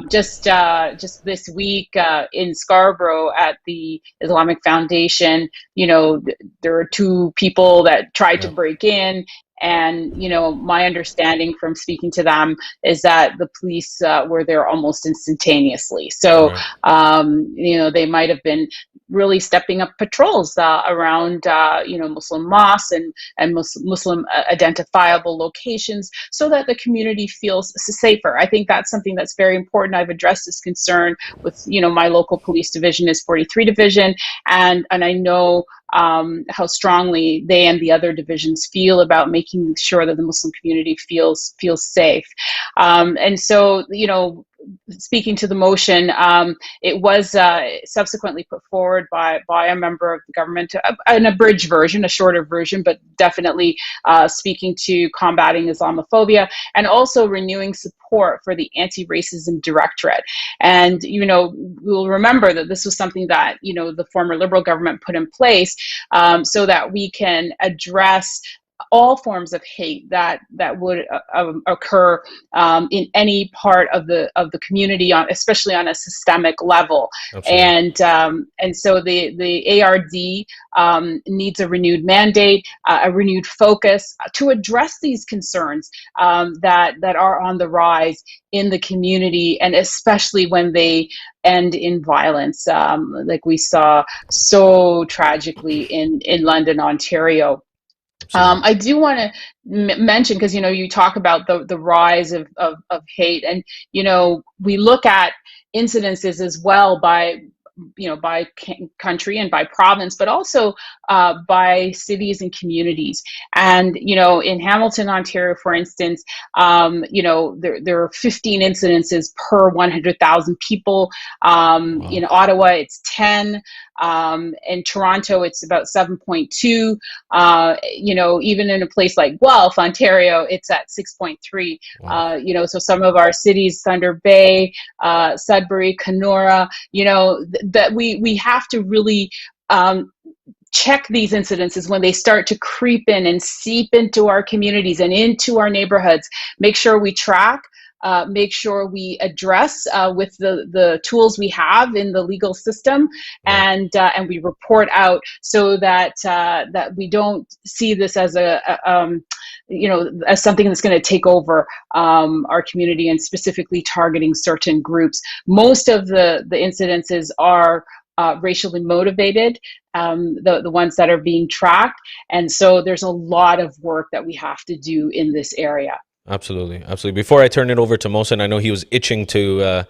[SPEAKER 4] Just this week in Scarborough at the Islamic Foundation, you know, there were two people that tried to break in. And, you know, my understanding from speaking to them is that the police were there almost instantaneously. So, you know, they might have been really stepping up patrols around, you know, Muslim mosques and Muslim identifiable locations so that the community feels safer. I think that's something that's very important. I've addressed this concern with, you know, my local police division is 43 Division. And I know how strongly they and the other divisions feel about making sure that the Muslim community feels safe. And so, you know, speaking to the motion, it was subsequently put forward by a member of the government, an abridged version, a shorter version, but definitely speaking to combating Islamophobia and also renewing support for the Anti-Racism Directorate. And, you know, we'll remember that this was something that, you know, the former Liberal government put in place so that we can address all forms of hate that would occur in any part of the community, especially on a systemic level. Absolutely. And so the ARD needs a renewed mandate, a renewed focus to address these concerns that are on the rise in the community, and especially when they end in violence, like we saw so tragically in London, Ontario. I do want to mention, because, you know, you talk about the rise of hate, and, you know, we look at incidences as well by, you know, by country and by province, but also by cities and communities. And, you know, in Hamilton, Ontario, for instance, you know, there are 15 incidences per 100,000 people. Wow. In Ottawa, it's 10. In Toronto, it's about 7.2. You know, even in a place like Guelph, Ontario, it's at 6.3. Wow. You know, so some of our cities, Thunder Bay, Sudbury, Kenora, you know, that we have to really check these incidences when they start to creep in and seep into our communities and into our neighborhoods. Make sure we track. Make sure we address with the tools we have in the legal system, and we report out so that that we don't see this as you know, as something that's going to take over our community and specifically targeting certain groups. Most of the incidences are racially motivated, the ones that are being tracked, and so there's a lot of work that we have to do in this area.
[SPEAKER 1] Absolutely. Before I turn it over to Mohsin, I know he was itching to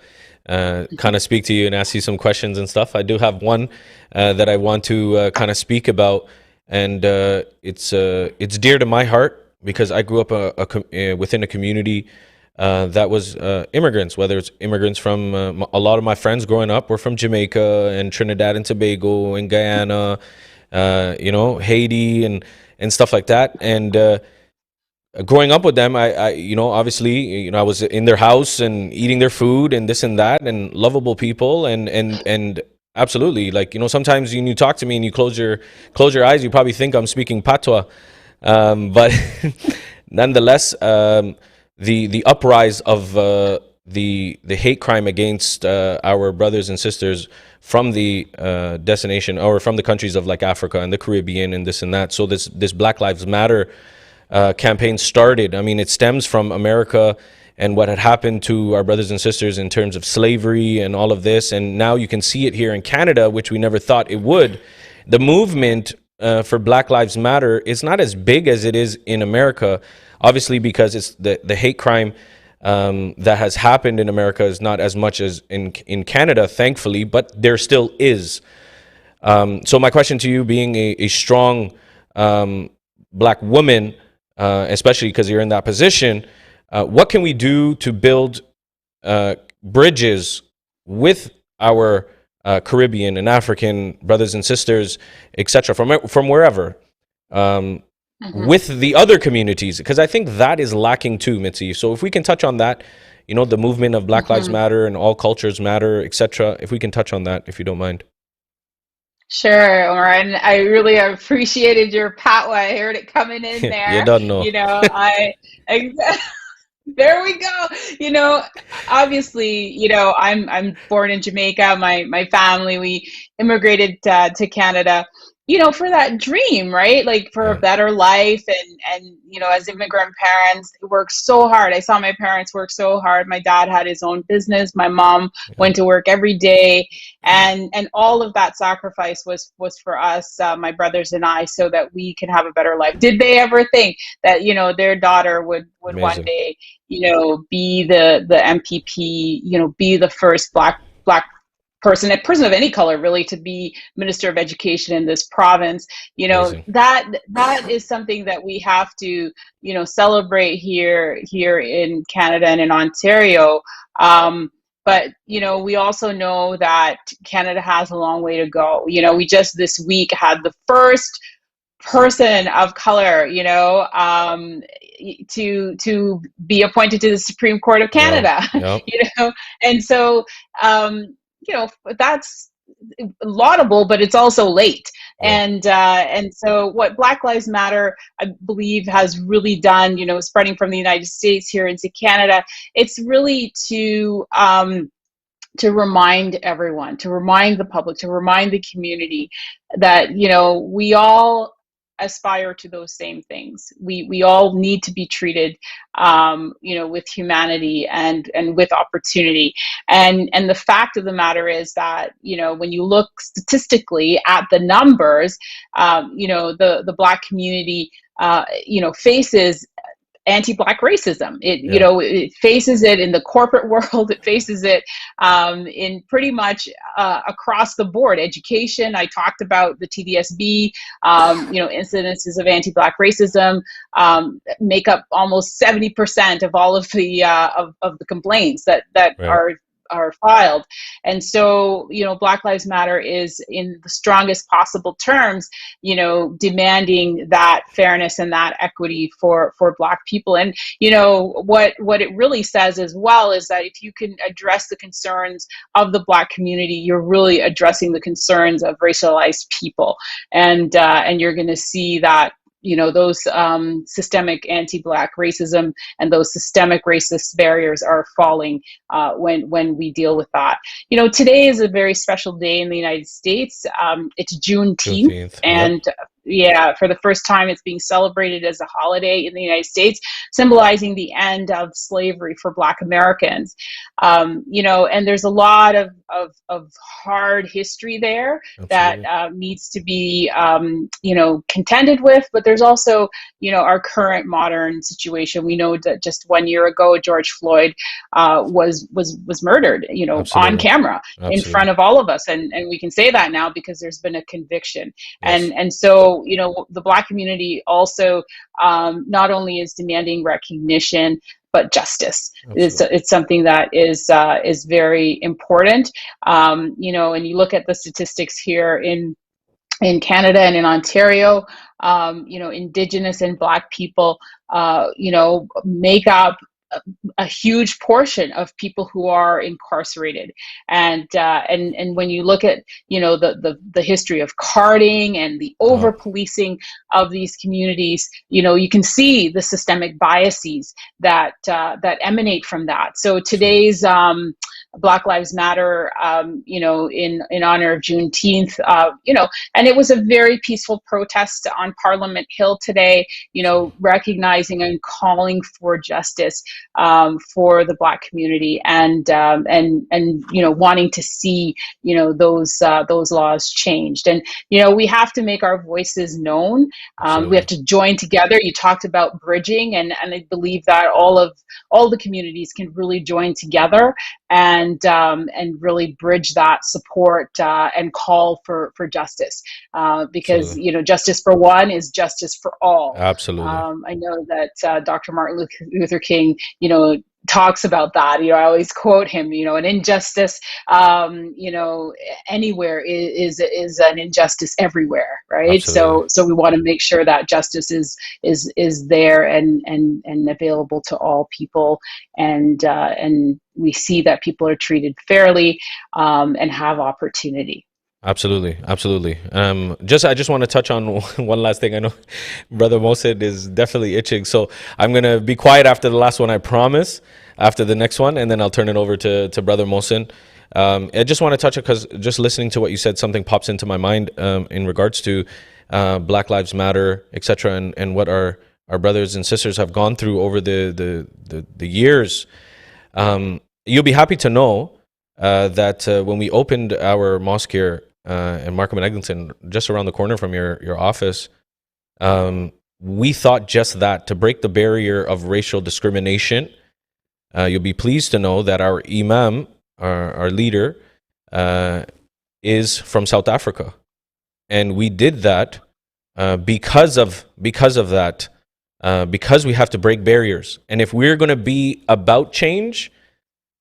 [SPEAKER 1] kind of speak to you and ask you some questions and stuff. I do have one that I want to kind of speak about, and it's dear to my heart because I grew up within a community that was immigrants, whether it's immigrants from a lot of my friends growing up were from Jamaica and Trinidad and Tobago and Guyana, you know, Haiti and stuff like that. And growing up with them, I you know, obviously, you know, I was in their house and eating their food and this and that, and lovable people, and absolutely, like, you know, sometimes when you talk to me and you close your eyes, you probably think I'm speaking patois, but nonetheless, the uprise of the hate crime against our brothers and sisters from the destination or from the countries of like Africa and the Caribbean and this and that. So this Black Lives Matter campaign started. I mean, it stems from America and what had happened to our brothers and sisters in terms of slavery and all of this. And now you can see it here in Canada, which we never thought it would. The movement for Black Lives Matter is not as big as it is in America, obviously, because it's the hate crime that has happened in America is not as much as in Canada, thankfully, but there still is. So my question to you, being a strong Black woman, especially because you're in that position, what can we do to build bridges with our Caribbean and African brothers and sisters, etc., from wherever, with the other communities? Because I think that is lacking too, Mitzie. So if we can touch on that, you know, the movement of Black Lives Matter and all cultures matter, etc. If we can touch on that, if you don't mind.
[SPEAKER 4] Sure, Omar, and I really appreciated your patwa. I heard it coming in there.
[SPEAKER 1] You don't know.
[SPEAKER 4] You know, there we go. You know, obviously, you know, I'm born in Jamaica. My family, we immigrated to Canada, you know, for that dream, right? Like for a better life. And, you know, as immigrant parents, they work so hard. I saw my parents work so hard. My dad had his own business. My mom went to work every day. And all of that sacrifice was for us, my brothers and I, so that we can have a better life. Did they ever think that, you know, their daughter would one day, you know, be the MPP, you know, be the first black person, a person of any color really, to be Minister of Education in this province? You know,
[SPEAKER 1] Amazing.
[SPEAKER 4] that is something that we have to, you know, celebrate here in Canada and in Ontario. But, you know, we also know that Canada has a long way to go. You know, we just this week had the first person of color, you know, to be appointed to the Supreme Court of Canada. You know, and so you know, that's laudable, but it's also late. And so what Black Lives Matter, I believe, has really done, you know, spreading from the United States here into Canada, it's really to remind everyone, to remind the public, to remind the community that, you know, we all aspire to those same things. We all need to be treated, you know, with humanity and with opportunity. And the fact of the matter is that, you know, when you look statistically at the numbers, you know, the Black community, you know, faces anti-Black racism. You know, it faces it in the corporate world. It faces it in pretty much across the board. Education, I talked about the TDSB, you know, incidences of anti-Black racism make up almost 70% of all of the complaints that are filed. And so, you know, Black Lives Matter is, in the strongest possible terms, you know, demanding that fairness and that equity for Black people. And, you know, what it really says as well is that if you can address the concerns of the Black community, you're really addressing the concerns of racialized people. And you're going to see that, you know, those systemic anti-Black racism and those systemic racist barriers are falling when we deal with that. You know, today is a very special day in the United States. It's Juneteenth, and yeah, for the first time, it's being celebrated as a holiday in the United States, symbolizing the end of slavery for Black Americans. You know, and there's a lot of hard history there that needs to be, you know, contended with. But there's also, you know, our current modern situation. We know that just 1 year ago, George Floyd was murdered, you know, on camera in front of all of us, and we can say that now because there's been a conviction. And so, you know, the Black community also not only is demanding recognition, but justice. It's something that is very important. You know, and you look at the statistics here in Canada and in Ontario, you know, Indigenous and Black people, you know, make up a huge portion of people who are incarcerated. And when you look at, the history of carding and the over policing of these communities, you can see the systemic biases that emanate from that. So today's Black Lives Matter, in honor of Juneteenth, and it was a very peaceful protest on Parliament Hill today, recognizing and calling for justice for the Black community, and wanting to see, those laws changed. And, we have to make our voices known. We have to join together. You talked about bridging, and I believe that all the communities can really join together and really bridge that support and call for justice, because justice for one is justice for all.
[SPEAKER 1] Absolutely.
[SPEAKER 4] I know that Dr. Martin Luther King, talks about that. I always quote him. An injustice, anywhere is an injustice everywhere, right?
[SPEAKER 1] Absolutely.
[SPEAKER 4] So we want to make sure that justice is there and available to all people, and we see that people are treated fairly and have opportunity.
[SPEAKER 1] Absolutely. I just want to touch on one last thing. I know Brother Mohsin is definitely itching, so I'm going to be quiet after the last one, I promise, after the next one, and then I'll turn it over to Brother Mohsin. I just want to touch it because just listening to what you said, something pops into my mind in regards to Black Lives Matter, etc., and what our brothers and sisters have gone through over the years. You'll be happy to know that when we opened our mosque here in Markham and Eglinton, just around the corner from your office, we thought just that, to break the barrier of racial discrimination. You'll be pleased to know that our imam, our leader, is from South Africa, and we did that because of that, because we have to break barriers. And if we're going to be about change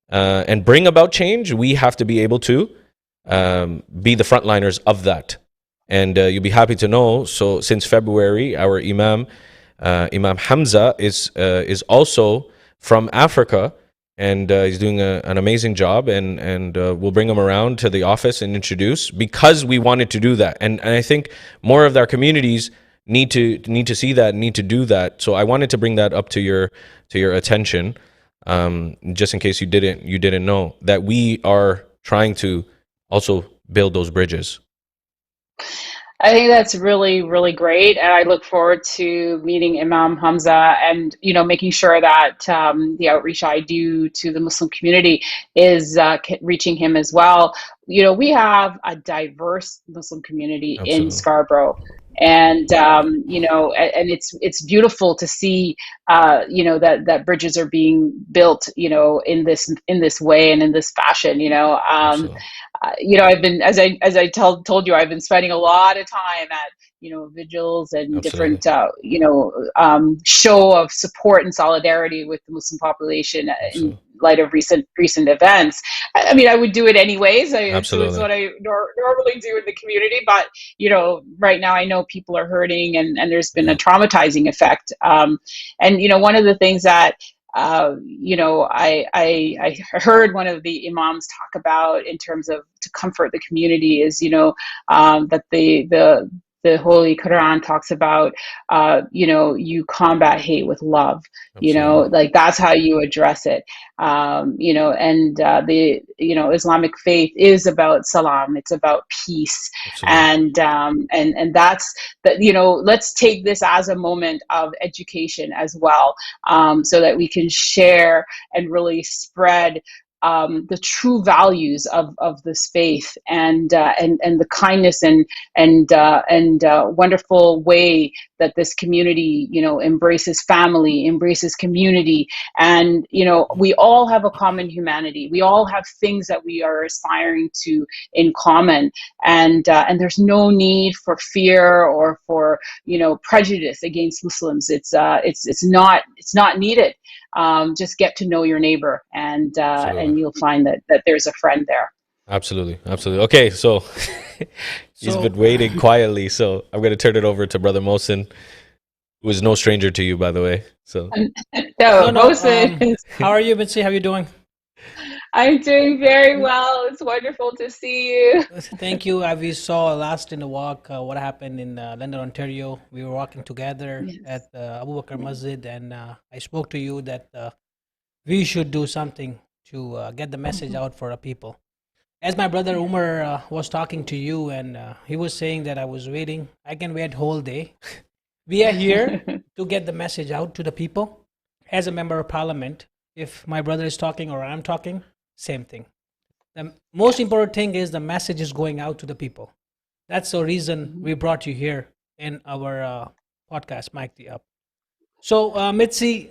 [SPEAKER 1] and bring about change, we have to be able to be the frontliners of that. And you'll be happy to know, so since February, our Imam Hamza is also from Africa, and he's doing an amazing job, and we'll bring him around to the office and introduce, because we wanted to do that. And I think more of our communities need to see that, need to do that. So I wanted to bring that up to your attention, just in case you didn't know that we are trying to also build those bridges.
[SPEAKER 4] I think that's really, really great. And I look forward to meeting Imam Hamza and, making sure that the outreach I do to the Muslim community is reaching him as well. We have a diverse Muslim community
[SPEAKER 1] Absolutely.
[SPEAKER 4] in Scarborough. And and it's beautiful to see that bridges are being built in this way and in this fashion. I've been, as I told you, I've been spending a lot of time at vigils and
[SPEAKER 1] Absolutely.
[SPEAKER 4] different show of support and solidarity with the Muslim population in light of recent events. I mean, I would do it anyways. It's what I normally do in the community, but right now I know people are hurting, and there's been a traumatizing effect. And one of the things that I heard one of the imams talk about in terms of to comfort the community is that the Holy Quran talks about you combat hate with love.
[SPEAKER 1] Absolutely.
[SPEAKER 4] Like that's how you address it. The Islamic faith is about salam. It's about peace.
[SPEAKER 1] Absolutely.
[SPEAKER 4] And that's that. Let's take this as a moment of education as well, so that we can share and really spread the true values of this faith, and the kindness and wonderful way that this community embraces family, embraces community, and we all have a common humanity. We all have things that we are aspiring to in common, and there's no need for fear or for prejudice against Muslims. It's not needed. Just get to know your neighbor, and you'll find that there's a friend there.
[SPEAKER 1] Absolutely. Okay, so he's been waiting quietly, so I'm going to turn it over to Brother Mohsin. who is no stranger to you, by the way. So
[SPEAKER 4] No,
[SPEAKER 2] No.
[SPEAKER 4] Mohsin.
[SPEAKER 2] How are you, Mitzie? How are you doing?
[SPEAKER 4] I'm doing very well. It's wonderful to see you.
[SPEAKER 2] Thank you. We saw last in the walk what happened in London, Ontario. We were walking together
[SPEAKER 4] Yes.
[SPEAKER 2] at Abu Bakr Masjid, and I spoke to you that we should do something to get the message out for our people. As my brother Umar was talking to you, and he was saying that I was waiting. I can wait whole day. We are here to get the message out to the people. As a member of parliament, if my brother is talking or I'm talking, same thing. The most important thing is the message is going out to the people. That's the reason we brought you here in our podcast, Mike the Up. So, Mitzi,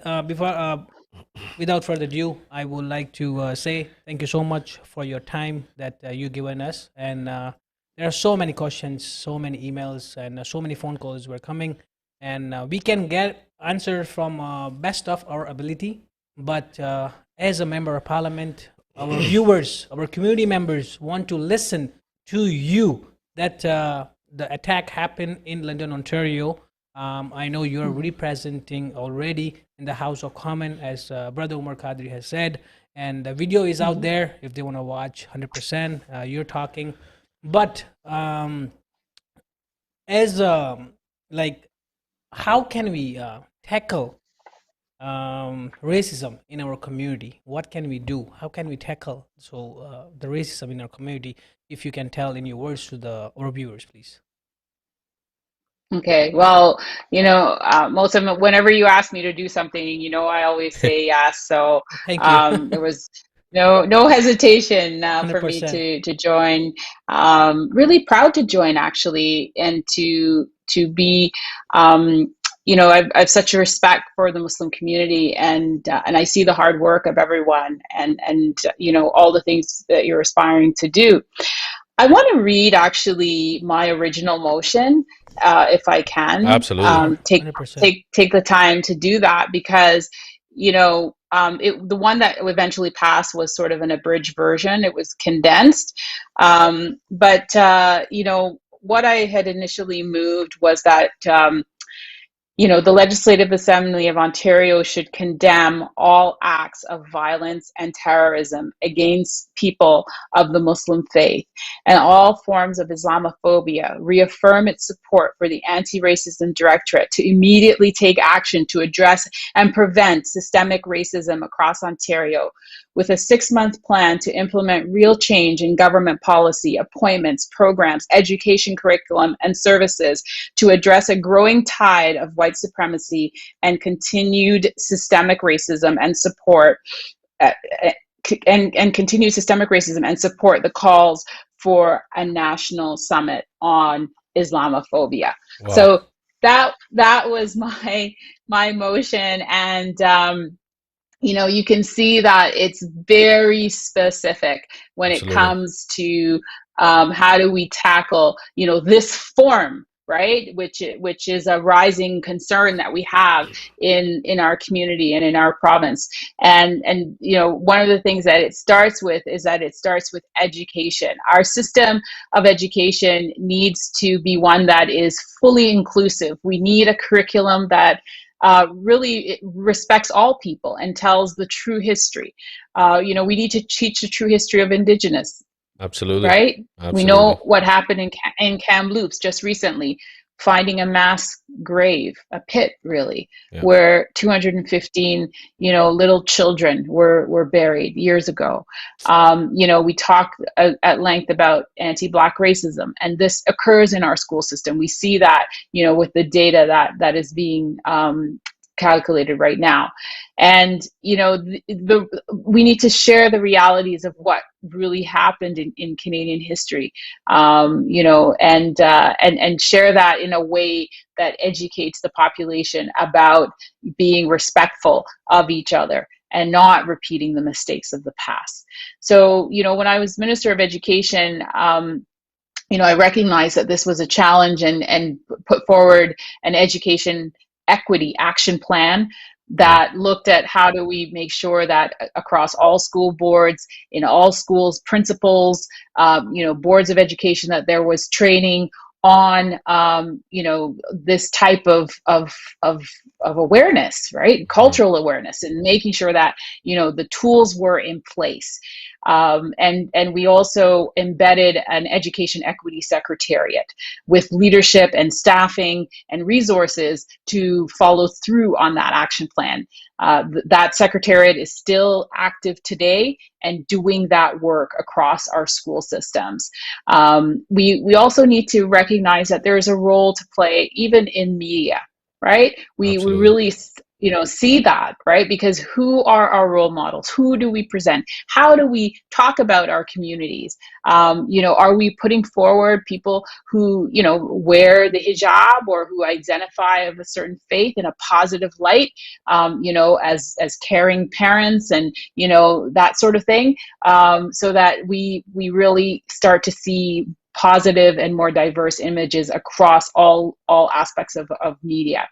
[SPEAKER 2] without further ado, I would like to say thank you so much for your time that you've given us. And there are so many questions, so many emails, and so many phone calls were coming. And we can get answers from best of our ability. But as a member of parliament, our viewers, our community members want to listen to you that the attack happened in London, Ontario. I know you're representing already in the House of Commons, as Brother Omar Qadri has said, and the video is out there if they want to watch 100%. You're talking, but as like, how can we tackle racism in our community? What can we do? How can we tackle the racism in our community? If you can tell in your words to our viewers, please.
[SPEAKER 4] Okay, well, most of them, whenever you ask me to do something, I always say yes. So
[SPEAKER 2] Thank you.
[SPEAKER 4] there was no hesitation for me
[SPEAKER 2] 100%.
[SPEAKER 4] to join. Really proud to join, actually, and to be. I've such a respect for the Muslim community, and I see the hard work of everyone, and all the things that you're aspiring to do. I want to read actually my original motion, if I can.
[SPEAKER 1] absolutely.
[SPEAKER 2] Sure.
[SPEAKER 4] Take
[SPEAKER 2] 100%.
[SPEAKER 4] the time to do that, because the one that eventually passed was sort of an abridged version. It was condensed, but what I had initially moved was that. The Legislative Assembly of Ontario should condemn all acts of violence and terrorism against people of the Muslim faith and all forms of Islamophobia, reaffirm its support for the Anti-Racism Directorate to immediately take action to address and prevent systemic racism across Ontario, with a 6-month plan to implement real change in government policy, appointments, programs, education curriculum, and services to address a growing tide of white supremacy and continued systemic racism and support continued systemic racism and support the calls for a national summit on Islamophobia.
[SPEAKER 1] Wow.
[SPEAKER 4] So that was my motion, and you can see that it's very specific when
[SPEAKER 1] Absolutely.
[SPEAKER 4] it comes to how do we tackle this form, right, which is a rising concern that we have in our community and in our province. And one of the things that it starts with is that it starts with education. Our system of education needs to be one that is fully inclusive. We need a curriculum that really respects all people and tells the true history. We need to teach the true history of Indigenous.
[SPEAKER 1] Absolutely.
[SPEAKER 4] Right?
[SPEAKER 1] Absolutely.
[SPEAKER 4] We know what happened in Kamloops just recently, finding a mass grave, a pit really, where 215, little children were buried years ago. We talk at length about anti-Black racism, and this occurs in our school system. We see that, with the data that is being calculated right now. And we need to share the realities of what really happened in Canadian history, and share that in a way that educates the population about being respectful of each other and not repeating the mistakes of the past. So when I was Minister of Education, I recognized that this was a challenge and put forward an education equity action plan that looked at how do we make sure that across all school boards, in all schools, principals, boards of education, that there was training on this type of awareness, right? Cultural awareness, and making sure that the tools were in place. And we also embedded an education equity secretariat with leadership and staffing and resources to follow through on that action plan. That secretariat is still active today and doing that work across our school systems. We also need to recognize that there is a role to play even in media, right? We really see that, right? Because who are our role models? Who do we present? How do we talk about our communities? Are we putting forward people who, wear the hijab or who identify of a certain faith in a positive light, as caring parents and, that sort of thing, so that we really start to see positive and more diverse images across all aspects of media.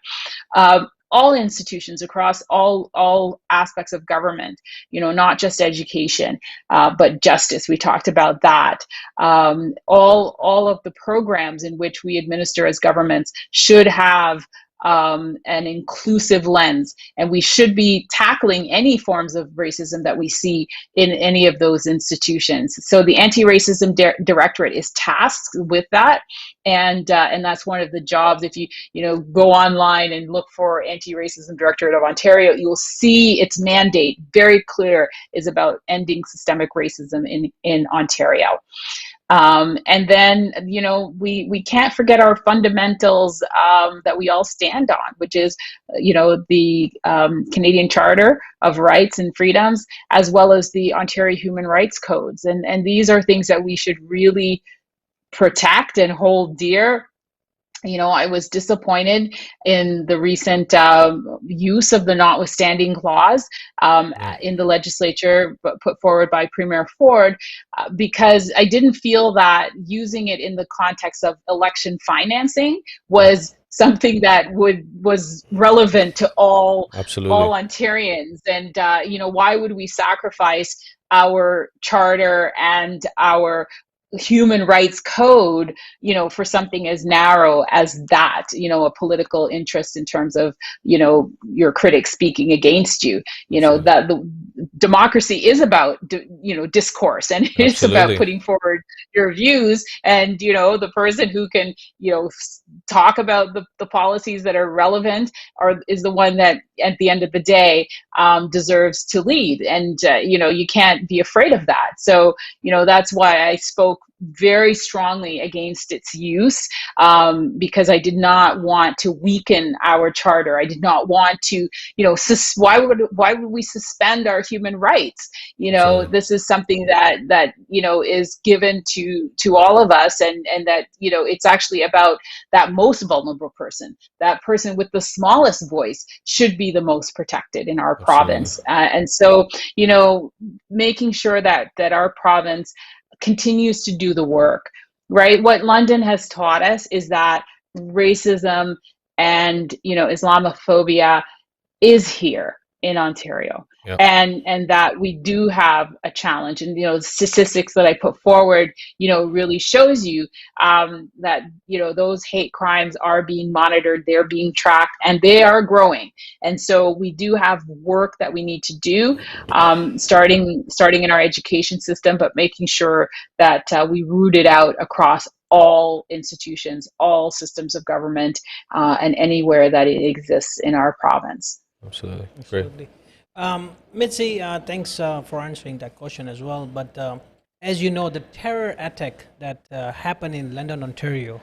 [SPEAKER 4] All institutions across all aspects of government, not just education, but justice. We talked about that. All of the programs in which we administer as governments should have an inclusive lens, and we should be tackling any forms of racism that we see in any of those institutions. So the Anti-Racism Directorate is tasked with that, and that's one of the jobs. If you go online and look for Anti-Racism Directorate of Ontario, you'll see its mandate very clear is about ending systemic racism in Ontario. And then, we can't forget our fundamentals that we all stand on, which is, the Canadian Charter of Rights and Freedoms, as well as the Ontario Human Rights Codes. And these are things that we should really protect and hold dear. I was disappointed in the recent use of the notwithstanding clause in the legislature put forward by Premier Ford, because I didn't feel that using it in the context of election financing was something that was relevant to all Ontarians. And why would we sacrifice our charter and our human rights code, for something as narrow as that, a political interest in terms of, your critics speaking against you, that the democracy is about, discourse, and it's about putting forward your views, and, the person who can, talk about the policies that are relevant is the one that at the end of the day deserves to lead. And, you can't be afraid of that. So, that's why I spoke very strongly against its use, because I did not want to weaken our charter. I did not want to, why would we suspend our human rights? This is something that is given to all of us, and that, it's actually about that most vulnerable person, that person with the smallest voice should be the most protected in our province. And so, making sure that our province continues to do the work, right? What London has taught us is that racism and, Islamophobia is here in Ontario. Yep. And that we do have a challenge. And, the statistics that I put forward, really shows you that, those hate crimes are being monitored, they're being tracked, and they are growing. And so we do have work that we need to do, starting in our education system, but making sure that we root it out across all institutions, all systems of government, and anywhere that it exists in our province.
[SPEAKER 1] Absolutely.
[SPEAKER 2] Absolutely. Mitzie, thanks for answering that question as well. But as you know, the terror attack that happened in London, Ontario,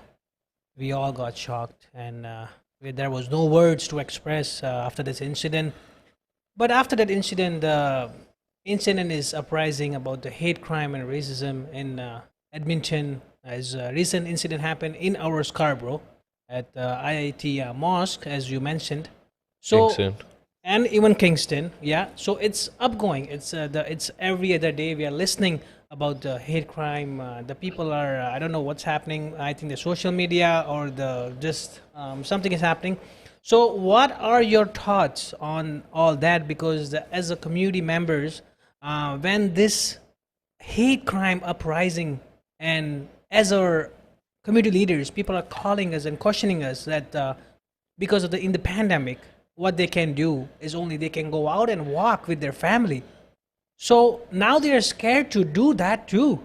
[SPEAKER 2] we all got shocked, and there was no words to express after this incident. But after that incident, the incident is uprising about the hate crime and racism in Edmonton, as a recent incident happened in our Scarborough at IIT Mosque, as you mentioned. So. Kingston. And even Kingston, yeah. So it's upgoing. It's every other day we are listening about the hate crime. The people are, I don't know what's happening. I think the social media or something is happening. So what are your thoughts on all that? Because as a community members, when this hate crime uprising, and as our community leaders, people are calling us and questioning us that because of in the pandemic, what they can do is only they can go out and walk with their family. So now they are scared to do that too,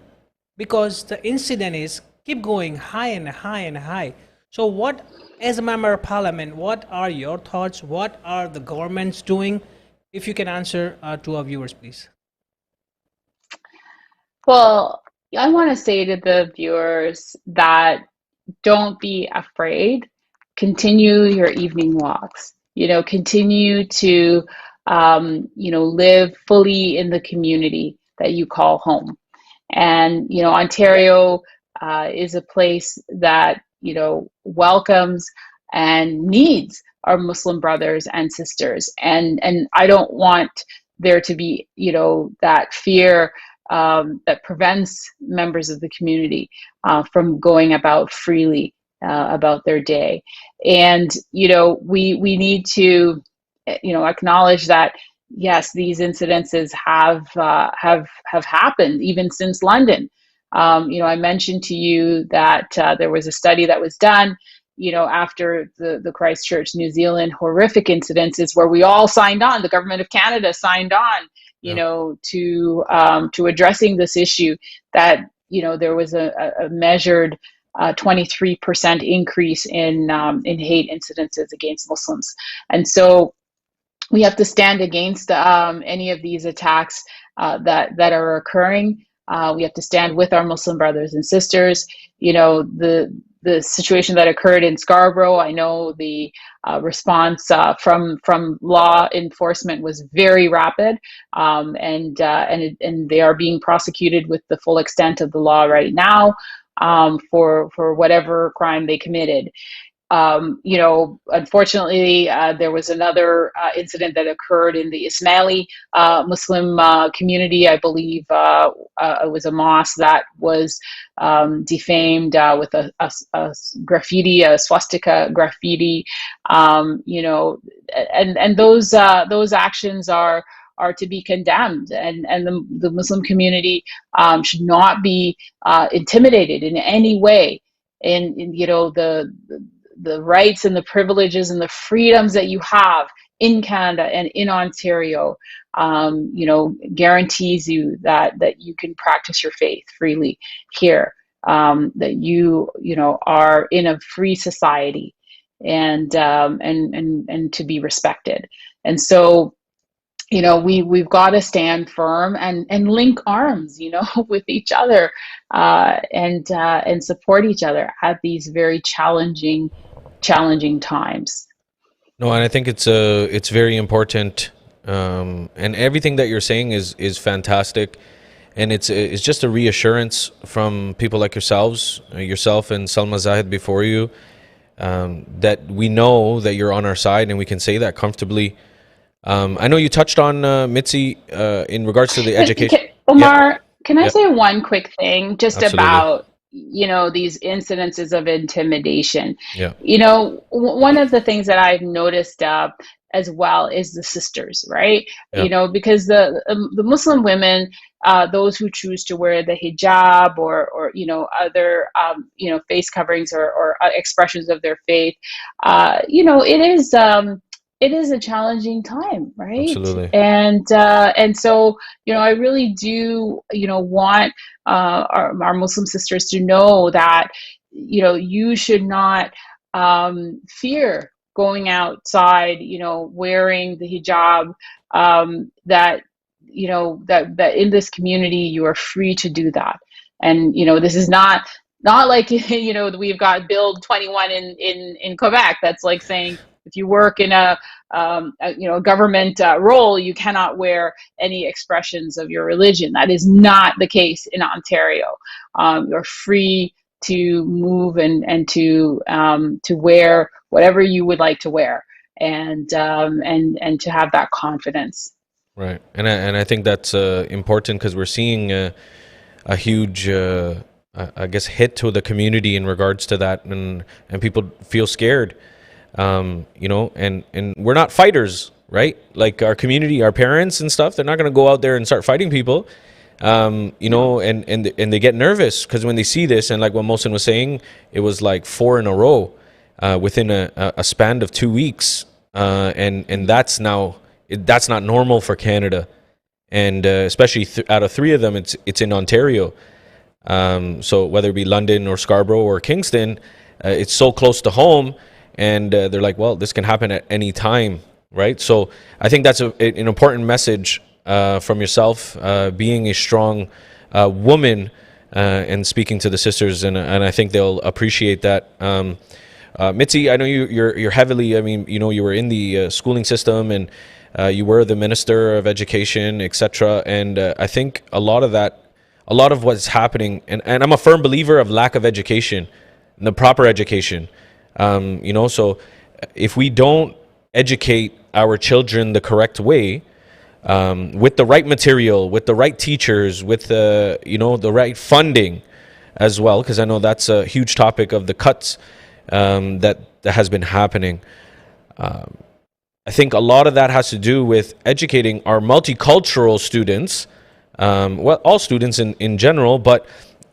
[SPEAKER 2] because the incident is keep going high and high and high. So what, as a member of parliament, what are your thoughts? What are the governments doing? If you can answer to our viewers, please.
[SPEAKER 4] Well, I want to say to the viewers that don't be afraid. Continue your evening walks. Continue to, live fully in the community that you call home. And, Ontario is a place that, welcomes and needs our Muslim brothers and sisters. And I don't want there to be, that fear that prevents members of the community from going about freely about their day. And, we need to, acknowledge that, yes, these incidences have happened even since London. I mentioned to you that there was a study that was done, after the Christchurch, New Zealand horrific incidences where we all signed on, the government of Canada signed on, to addressing this issue, that, there was a measured 23% increase in hate incidences against Muslims. And so we have to stand against any of these attacks that are occurring. We have to stand with our Muslim brothers and sisters. The situation that occurred in Scarborough, I know the response from law enforcement was very rapid, and they are being prosecuted with the full extent of the law right now for whatever crime they committed. Unfortunately, there was another incident that occurred in the Ismaili Muslim community. I believe it was a mosque that was defamed with a graffiti, a swastika graffiti. And those actions are to be condemned, and the Muslim community should not be intimidated in any way. And the rights and the privileges and the freedoms that you have in Canada and in Ontario, guarantees you that you can practice your faith freely here, that you are in a free society, and to be respected. And so, we've got to stand firm and link arms, with each other, and support each other at these very challenging times.
[SPEAKER 1] No, and I think it's very important, and everything that you're saying is fantastic, and it's just a reassurance from people like yourself and Salma, Zahid before you, that we know that you're on our side, and we can say that comfortably. I know you touched on Mitzie in regards to the education.
[SPEAKER 4] Omar, can I say one quick thing just about these incidences of intimidation? One of the things that I've noticed as well is the sisters, right? Because the Muslim women, those who choose to wear the hijab or other face coverings or expressions of their faith, it is a challenging time, right?
[SPEAKER 1] Absolutely.
[SPEAKER 4] And so, I really do, want our Muslim sisters to know that, you should not fear going outside, wearing the hijab, that in this community, you are free to do that. And, this is not like, we've got Bill 21 in Quebec. That's like saying, if you work in a government role, you cannot wear any expressions of your religion. That is not the case in Ontario. You're free to move and to wear whatever you would like to wear, and to have that confidence.
[SPEAKER 1] Right, and I think that's important, because we're seeing a huge, I guess, hit to the community in regards to that, and people feel scared. And we're not fighters, right? Like our community, our parents and stuff, they're not going to go out there and start fighting people. You know, and they get nervous because when they see this, and like what Mohsin was saying, it was like 4 in a row within a span of 2 weeks, and that's that's not normal for Canada, and especially out of 3 of them, it's in Ontario. So whether it be London or Scarborough or Kingston, it's so close to home, and they're like, well, this can happen at any time, right? So I think that's an important message from yourself, being a strong woman and speaking to the sisters, and I think they'll appreciate that. Mitzie, I know you're heavily, I mean, you know, you were in the schooling system, and you were the Minister of Education, etc. And I think a lot of what's happening, and I'm a firm believer of lack of education, the proper education. You know, so if we don't educate our children the correct way, with the right material, with the right teachers, with the, you know, the right funding as well, because I know that's a huge topic of the cuts that has been happening. I think a lot of that has to do with educating our multicultural students, well, all students in general, but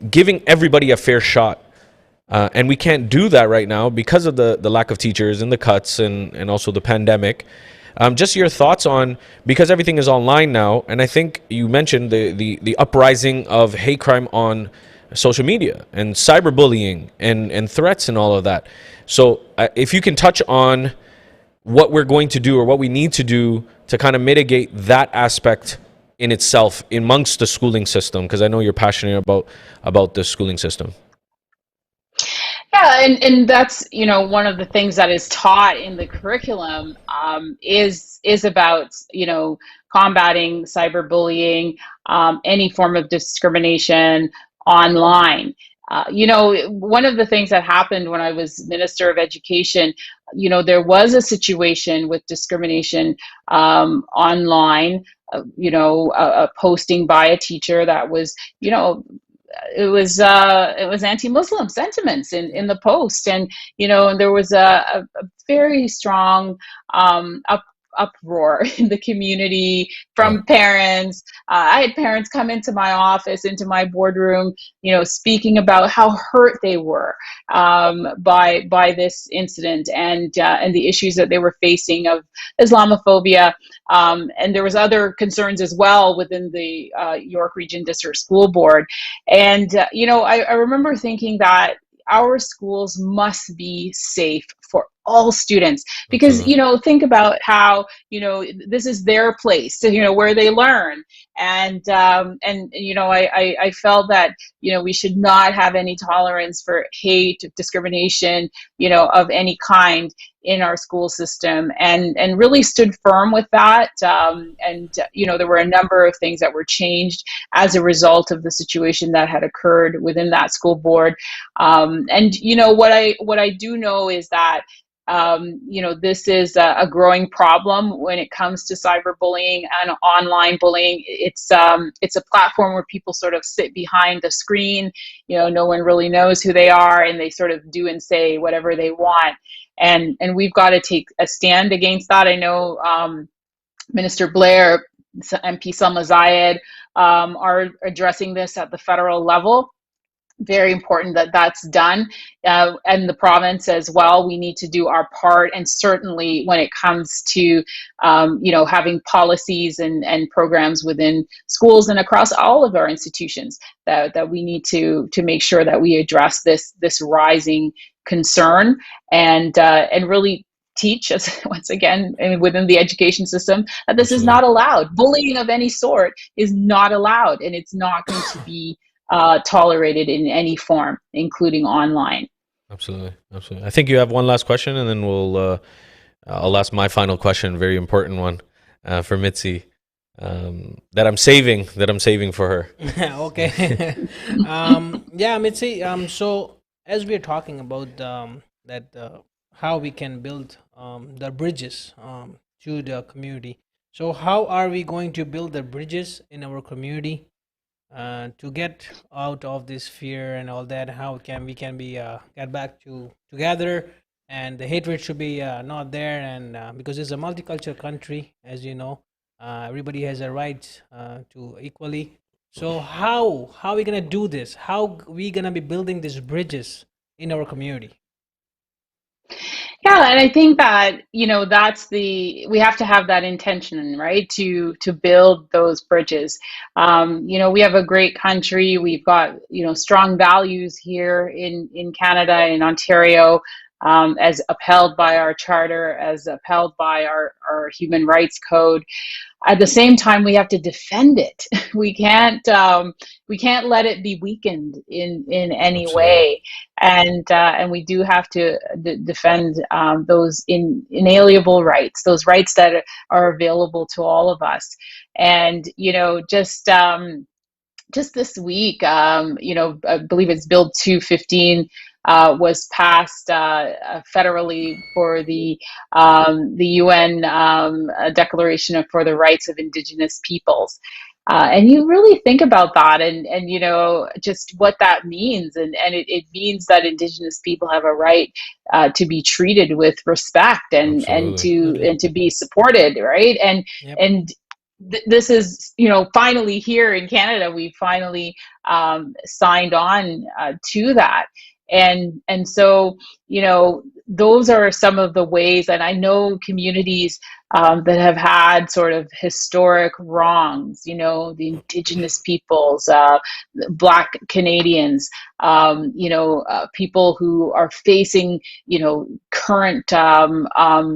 [SPEAKER 1] giving everybody a fair shot. And we can't do that right now because of the lack of teachers and the cuts and also the pandemic. Just your thoughts on, because everything is online now, and I think you mentioned the uprising of hate crime on social media and cyberbullying and threats and all of that. So if you can touch on what we're going to do or what we need to do to kind of mitigate that aspect in itself amongst the schooling system, because I know you're passionate about the schooling system.
[SPEAKER 4] Yeah, and that's, you know, one of the things that is taught in the curriculum is about, you know, combating cyberbullying, any form of discrimination online. You know, one of the things that happened when I was Minister of Education, you know, there was a situation with discrimination online, you know, a posting by a teacher that was, you know, it was anti-Muslim sentiments in the post, and you know, and there was a very strong uproar in the community from parents. I had parents come into my office, into my boardroom, you know, speaking about how hurt they were by this incident and the issues that they were facing of Islamophobia. And there was other concerns as well within the York Region District School Board. And, you know, I remember thinking that our schools must be safe for all students, because, you know, think about how, you know, this is their place, you know, where they learn. And you know, I felt that, you know, we should not have any tolerance for hate, discrimination, you know, of any kind in our school system, and really stood firm with that. And you know, there were a number of things that were changed as a result of the situation that had occurred within that school board. And you know, what I do know is that you know, this is a growing problem when it comes to cyberbullying and online bullying. It's a platform where people sort of sit behind the screen. You know, no one really knows who they are, and they sort of do and say whatever they want. And we've got to take a stand against that. I know Minister Blair, MP Salma Zahid are addressing this at the federal level. Very important that that's done, and the province as well. We need to do our part, and certainly when it comes to you know, having policies and programs within schools and across all of our institutions, that we need to make sure that we address this rising concern, and really teach us once again within the education system that this is not allowed. Bullying of any sort is not allowed, and it's not going to be tolerated in any form, including online.
[SPEAKER 1] Absolutely. I think you have one last question, and then I'll ask my final question, very important one for Mitzie, that I'm saving for her.
[SPEAKER 2] Okay. Yeah, Mitzie. So as we're talking about how we can build the bridges to the community. So how are we going to build the bridges in our community to get out of this fear and all that? How can we get back together, and the hatred should be not there, and because it's a multicultural country, as you know, everybody has a right to equally So how are we gonna do this? How we gonna be building these bridges in our community?
[SPEAKER 4] Yeah, and I think that, we have to have that intention, right? To build those bridges. We have a great country. We've got, strong values here in Canada, in Ontario, as upheld by our charter, as upheld by our human rights code. At the same time, we have to defend it. We can't let it be weakened in any
[SPEAKER 1] Absolutely.
[SPEAKER 4] way, and we do have to defend those inalienable rights, those rights that are available to all of us. And just this week, I believe it's Bill 215 was passed federally for the UN Declaration for the Rights of Indigenous Peoples. And you really think about that, and just what that means, and it means that Indigenous people have a right to be treated with respect, and
[SPEAKER 1] Absolutely.
[SPEAKER 4] to be supported, right?
[SPEAKER 2] Yep.
[SPEAKER 4] And this is, finally here in Canada, we finally signed on to that. And so, those are some of the ways, and I know communities that have had sort of historic wrongs, the Indigenous peoples, Black Canadians, people who are facing, current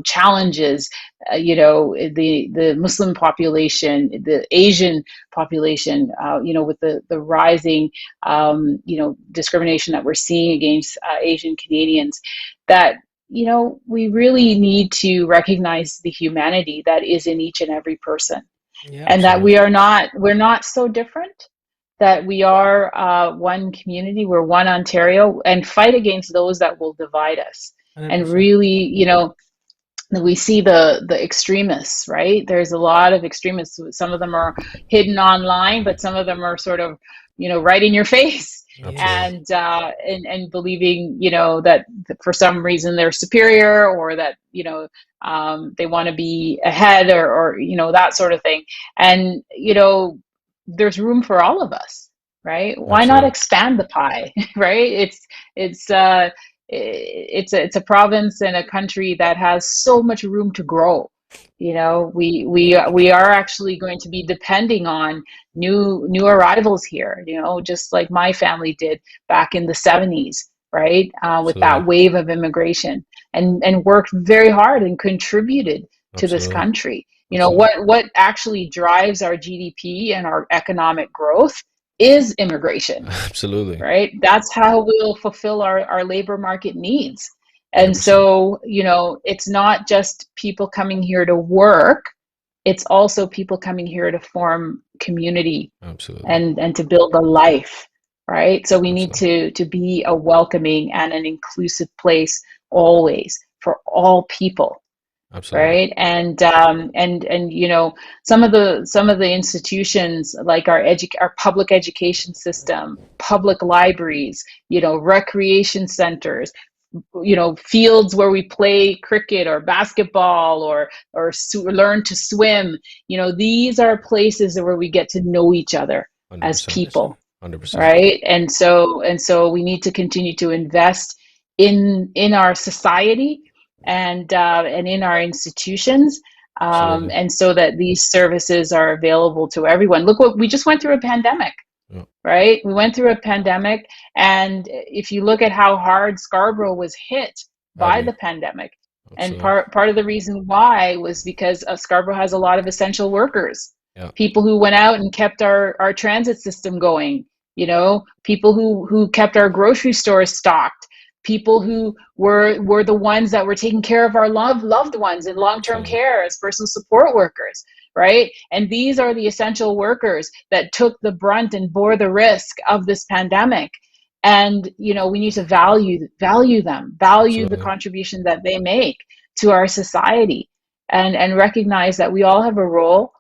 [SPEAKER 4] challenges, the Muslim population, the Asian population, with the rising, discrimination that we're seeing against Asian Canadians, that we really need to recognize the humanity that is in each and every person,
[SPEAKER 2] Yeah.
[SPEAKER 4] and that
[SPEAKER 1] Absolutely.
[SPEAKER 4] we're not so different, that we are one community, we're one Ontario, and fight against those that will divide us. And
[SPEAKER 2] 100%.
[SPEAKER 4] really, we see the extremists, right? There's a lot of extremists. Some of them are hidden online, but some of them are sort of, right in your face,
[SPEAKER 2] Yes.
[SPEAKER 1] Absolutely.
[SPEAKER 4] and believing, that for some reason they're superior, or that, they want to be ahead, or that sort of thing. And there's room for all of us, right? Why not
[SPEAKER 1] Absolutely.
[SPEAKER 4] expand the pie? Right? It's a province and a country that has so much room to grow. We are actually going to be depending on new arrivals here, just like my family did back in the 70s, right? With that
[SPEAKER 1] Absolutely.
[SPEAKER 4] wave of immigration, and worked very hard and contributed to this
[SPEAKER 1] Absolutely.
[SPEAKER 4] country.
[SPEAKER 1] Absolutely.
[SPEAKER 4] What actually drives our GDP and our economic growth is immigration,
[SPEAKER 1] Absolutely.
[SPEAKER 4] right? That's how we'll fulfill our labor market needs. And
[SPEAKER 1] 100%.
[SPEAKER 4] so, it's not just people coming here to work, it's also people coming here to form community,
[SPEAKER 1] Absolutely.
[SPEAKER 4] and to build a life, right? So we need
[SPEAKER 1] Absolutely.
[SPEAKER 4] to be a welcoming and an inclusive place always for all people,
[SPEAKER 1] Absolutely.
[SPEAKER 4] right? And some of the institutions, like our public education system, public libraries, recreation centers, fields where we play cricket or basketball, or learn to swim. These are places where we get to know each other as
[SPEAKER 1] 100%.
[SPEAKER 4] people,
[SPEAKER 1] 100%.
[SPEAKER 4] right? And so we need to continue to invest in our society, and in our institutions,
[SPEAKER 1] Absolutely.
[SPEAKER 4] and so that these services are available to everyone. Look, what we just went through, a pandemic,
[SPEAKER 1] Yeah.
[SPEAKER 4] right? We went through a pandemic, and if you look at how hard Scarborough was hit by
[SPEAKER 1] Badly.
[SPEAKER 4] the pandemic, and
[SPEAKER 1] Absolutely.
[SPEAKER 4] part of the reason why was because Scarborough has a lot of essential workers,
[SPEAKER 1] Yeah.
[SPEAKER 4] people who went out and kept our transit system going, people who kept our grocery stores stocked, people who were the ones that were taking care of our loved ones in long-term
[SPEAKER 1] Absolutely.
[SPEAKER 4] care as personal support workers, right? And these are the essential workers that took the brunt and bore the risk of this pandemic. And we need to value them, value the
[SPEAKER 1] Absolutely.
[SPEAKER 4] contribution that they make to our society, and recognize that we all have a role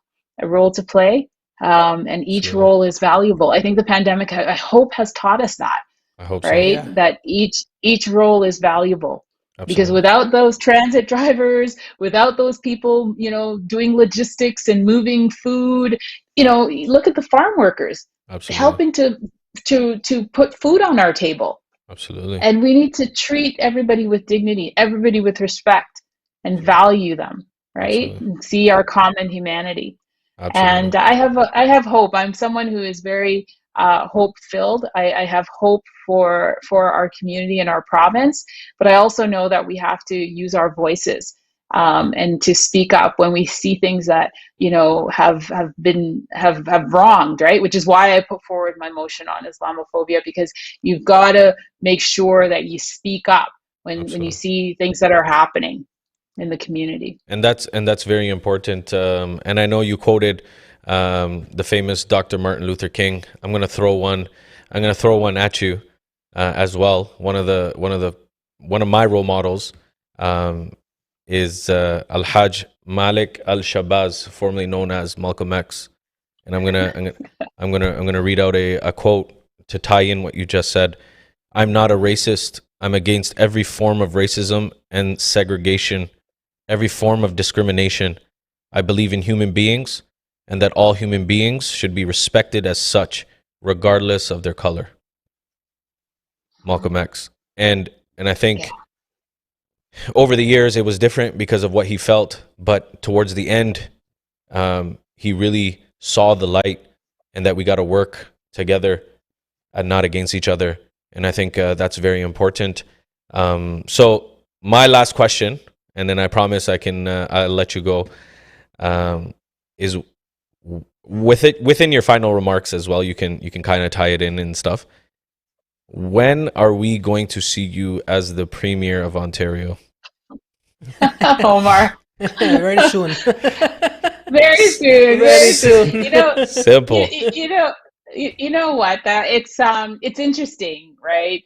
[SPEAKER 4] to play, and each
[SPEAKER 1] Absolutely.
[SPEAKER 4] role is valuable. I think the pandemic, I hope, has taught us that,
[SPEAKER 1] I hope so.
[SPEAKER 4] right?
[SPEAKER 2] Yeah.
[SPEAKER 4] That each role is valuable. Because
[SPEAKER 1] Absolutely.
[SPEAKER 4] without those transit drivers, without those people, doing logistics and moving food, look at the farm workers. helping to put food on our table.
[SPEAKER 1] Absolutely.
[SPEAKER 4] And we need to treat everybody with dignity, everybody with respect, and value them, right? And see our common humanity. And I have hope. I'm someone who is very hope filled. I have hope for our community and our province, but I also know that we have to use our voices and to speak up when we see things that have wronged, right? Which is why I put forward my motion on Islamophobia, because you've got to make sure that you speak up when you see things that are happening in the community.
[SPEAKER 1] And that's very important. And I know you quoted the famous Dr. Martin Luther King. I'm gonna throw one at you as well. One of my role models is Al-Hajj Malik Al-Shabazz, formerly known as Malcolm X. And I'm gonna read out a quote to tie in what you just said. "I'm not a racist. I'm against every form of racism and segregation, every form of discrimination. I believe in human beings and that all human beings should be respected as such, regardless of their color." Malcolm X. And I think over the years it was different because of what he felt, but towards the end, he really saw the light and that we got to work together and not against each other. And I think that's very important. So my last question, and then I promise I'll let you go, is within your final remarks as well. You can kind of tie it in and stuff. When are we going to see you as the Premier of Ontario?
[SPEAKER 4] Omar.
[SPEAKER 2] Very soon.
[SPEAKER 4] Very soon.
[SPEAKER 2] Very soon.
[SPEAKER 1] Simple.
[SPEAKER 4] You know what? It's interesting, right?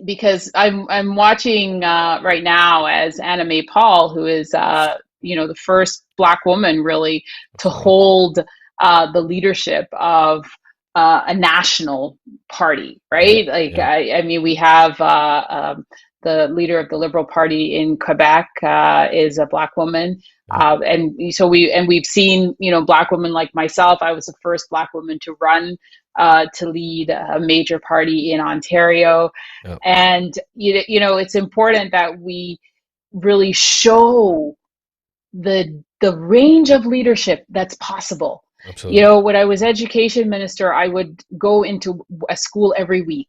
[SPEAKER 4] Because I'm watching right now as Anna May Paul, who is the first Black woman really to hold the leadership of a national party, right? I mean, we have the leader of the Liberal Party in Quebec is a Black woman. And so we've seen, Black women like myself. I was the first Black woman to run to lead a major party in Ontario. Yep. And, it's important that we really show the range of leadership that's possible. Absolutely. When I was education minister, I would go into a school every week.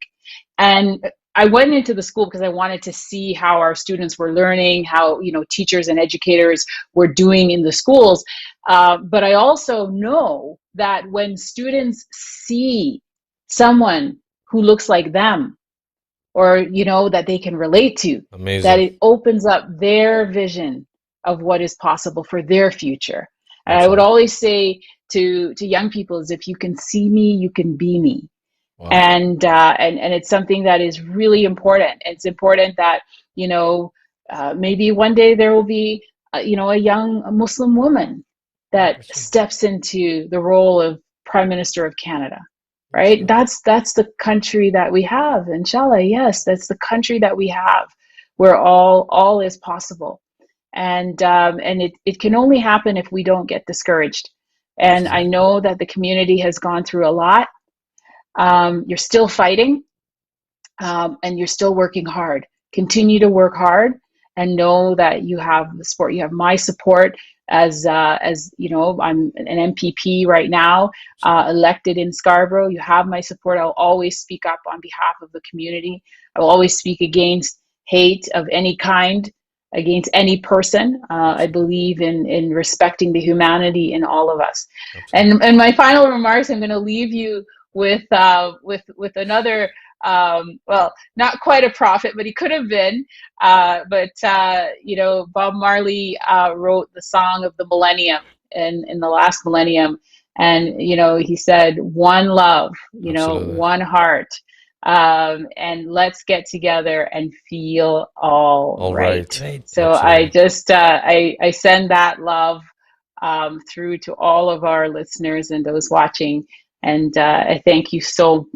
[SPEAKER 4] And I went into the school because I wanted to see how our students were learning, how, teachers and educators were doing in the schools. But I also know that when students see someone who looks like them, or, that they can relate to, amazing, that it opens up their vision of what is possible for their future. And I would always say to young people is, if you can see me, you can be me. Wow. And it's something that is really important. It's important that, maybe one day there will be, a young Muslim woman that steps into the role of Prime Minister of Canada, right? That's the country that we have, inshallah. Yes, that's the country that we have, where all is possible. And it can only happen if we don't get discouraged. And I know that the community has gone through a lot. You're still fighting, and you're still working hard. Continue to work hard, and know that you have the support. You have my support as I'm an MPP right now, elected in Scarborough. You have my support. I'll always speak up on behalf of the community. I will always speak against hate of any kind, against any person. I believe in respecting the humanity in all of us. And my final remarks, I'm going to leave you with another, well, not quite a prophet, but he could have been. But Bob Marley wrote the song of the millennium in the last millennium. And, he said, one love, absolutely, one heart. And let's get together and feel all right. So absolutely. I just I send that love through to all of our listeners and those watching, and I thank you so